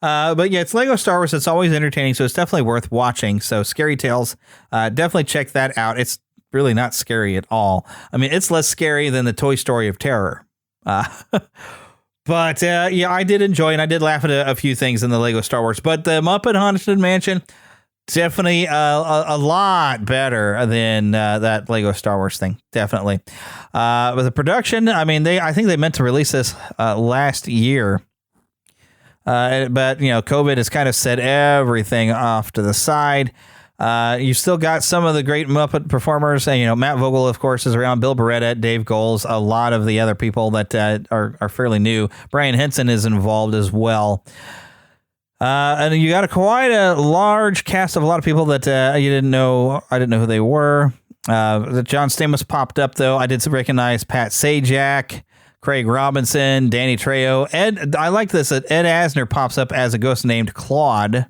Speaker 5: But yeah, it's Lego Star Wars. It's always entertaining, so it's definitely worth watching. So Scary Tales, definitely check that out. It's really not scary at all. I mean, it's less scary than the Toy Story of Terror. But yeah, I did enjoy, and I did laugh at a few things in the Lego Star Wars. But the Muppet Haunted Mansion, definitely a lot better than that Lego Star Wars thing. Definitely. But the production, I mean, I think they meant to release this last year. But, COVID has kind of set everything off to the side. You still got some of the great Muppet performers. Matt Vogel, of course, is around. Bill Beretta, Dave Goles, a lot of the other people that are fairly new. Brian Henson is involved as well. And you got quite a large cast of a lot of people that you didn't know. I didn't know who they were. John Stamos popped up, though. I did recognize Pat Sajak, Craig Robinson, Danny Trejo. I like this. Ed Asner pops up as a ghost named Claude,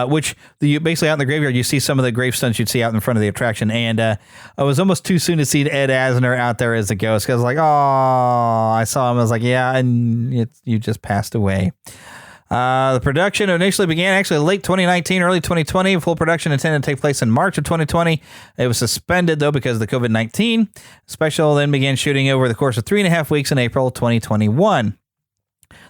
Speaker 5: which basically out in the graveyard, you see some of the gravestones you'd see out in front of the attraction. And it was almost too soon to see Ed Asner out there as a ghost, because I was like, oh, I saw him. I was like, yeah, and you just passed away. The production initially began actually late 2019, early 2020. Full production intended to take place in March of 2020. It was suspended, though, because of the COVID-19. Special then began shooting over the course of 3.5 weeks in April 2021.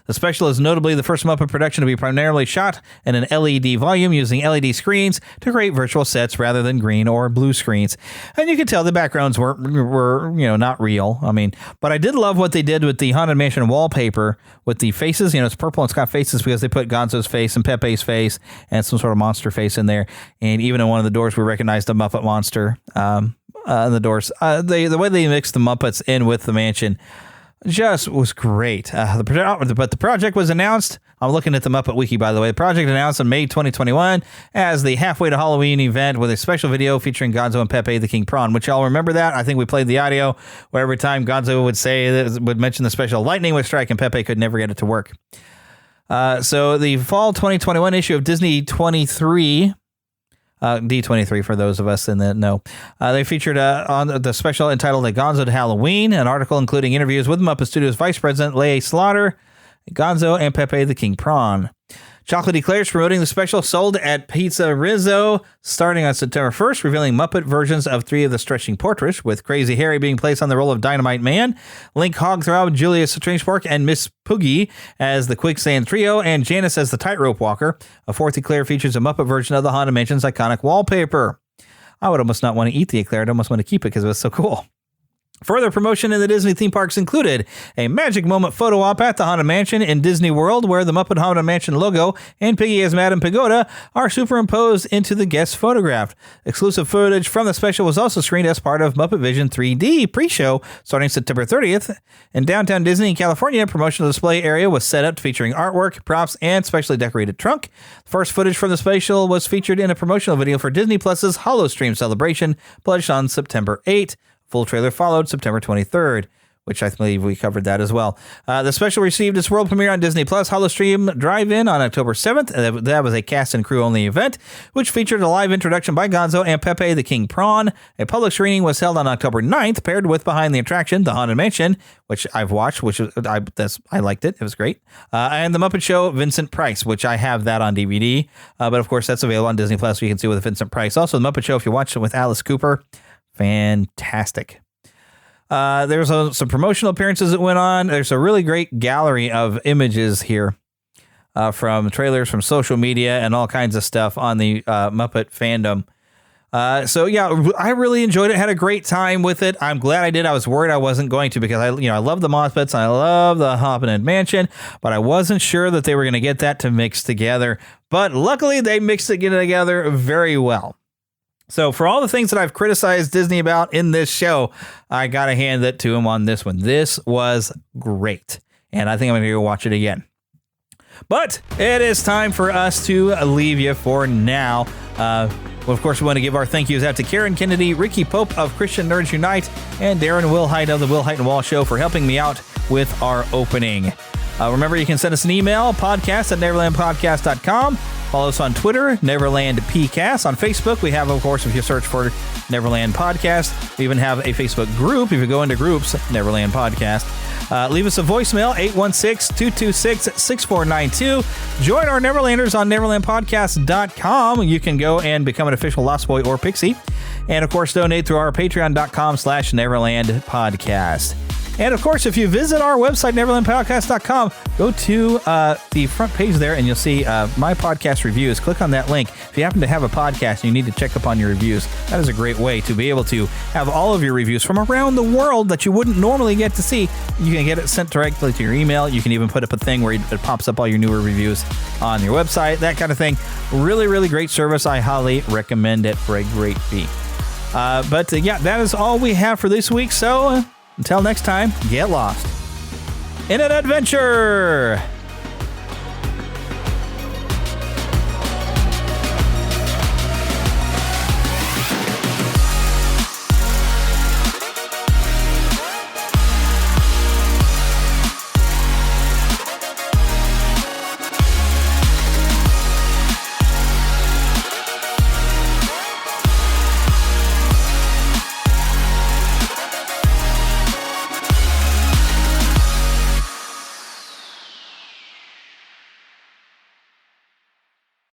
Speaker 5: The special is notably the first Muppet production to be primarily shot in an LED volume using LED screens to create virtual sets rather than green or blue screens. And you can tell the backgrounds were not real. I mean, but I did love what they did with the Haunted Mansion wallpaper with the faces. It's purple and it's got faces because they put Gonzo's face and Pepe's face and some sort of monster face in there. And even in one of the doors, we recognized a Muppet monster in the doors. The way they mixed the Muppets in with the mansion just was great. But the project was announced. I'm looking at the Muppet Wiki, by the way. The project announced in May 2021 as the Halfway to Halloween event with a special video featuring Gonzo and Pepe the King Prawn, which y'all remember that. I think we played the audio where every time Gonzo would mention the special, lightning would strike and Pepe could never get it to work. So the fall 2021 issue of Disney 23... D23 for those of us in the know. They featured on the special entitled A Gonzo to Halloween, an article including interviews with Muppet Studios Vice President Leigh Slaughter, Gonzo, and Pepe the King Prawn. Chocolate Eclairs promoting the special sold at Pizza Rizzo starting on September 1st, revealing Muppet versions of 3 of the stretching portraits, with Crazy Harry being placed on the role of Dynamite Man, Link Hogthrob, Julius Strangefork, and Miss Poogie as the Quicksand Trio, and Janice as the Tightrope Walker. A 4th eclair features a Muppet version of the Haunted Mansion's iconic wallpaper. I would almost not want to eat the eclair. I'd almost want to keep it because it was so cool. Further promotion in the Disney theme parks included a magic moment photo op at the Haunted Mansion in Disney World, where the Muppet Haunted Mansion logo and Piggy as Madame Pagoda are superimposed into the guest photograph. Exclusive footage from the special was also screened as part of Muppet Vision 3D pre-show starting September 30th. In downtown Disney in California, a promotional display area was set up featuring artwork, props, and specially decorated trunk. First footage from the special was featured in a promotional video for Disney Plus's Holostream celebration, published on September 8th. Full trailer followed September 23rd, which I believe we covered that as well. The special received its world premiere on Disney Plus Holostream Drive-In on October 7th. That was a cast and crew only event, which featured a live introduction by Gonzo and Pepe the King Prawn. A public screening was held on October 9th, paired with Behind the Attraction, The Haunted Mansion, which I've watched, I liked it. It was great. And The Muppet Show, Vincent Price, which I have that on DVD. But of course, that's available on Disney Plus, so you can see with Vincent Price. Also, The Muppet Show, if you watch it with Alice Cooper, fantastic. There's some promotional appearances that went on. There's a really great gallery of images here from trailers, from social media, and all kinds of stuff on the Muppet fandom. So yeah, I really enjoyed it. Had a great time with it. I'm glad I did. I was worried I wasn't going to because I love the Muppets. I love the Haunted Mansion, but I wasn't sure that they were going to get that to mix together. But luckily, they mixed it together very well. So for all the things that I've criticized Disney about in this show, I got to hand it to them on this one. This was great, and I think I'm going to go watch it again. But it is time for us to leave you for now. Well, of course, we want to give our thank yous out to Karen Kennedy, Ricky Pope of Christian Nerds Unite, and Darren Wilhite of the Wilhite and Wall Show for helping me out with our opening. Remember, you can send us an email, podcast@neverlandpodcast.com. Follow us on Twitter, Neverland PCast. On Facebook, we have, of course, if you search for Neverland Podcast, we even have a Facebook group. If you go into groups, Neverland Podcast. Leave us a voicemail, 816-226-6492. Join our Neverlanders on neverlandpodcast.com. You can go and become an official Lost Boy or Pixie. And, of course, donate through our patreon.com/Neverland Podcast. And, of course, if you visit our website, neverlandpodcast.com, go to the front page there and you'll see my podcast reviews. Click on that link. If you happen to have a podcast and you need to check up on your reviews, that is a great way to be able to have all of your reviews from around the world that you wouldn't normally get to see. You can get it sent directly to your email. You can even put up a thing where it pops up all your newer reviews on your website, that kind of thing. Really, really great service. I highly recommend it for a great fee. But yeah, that is all we have for this week. So until next time, get lost in an adventure.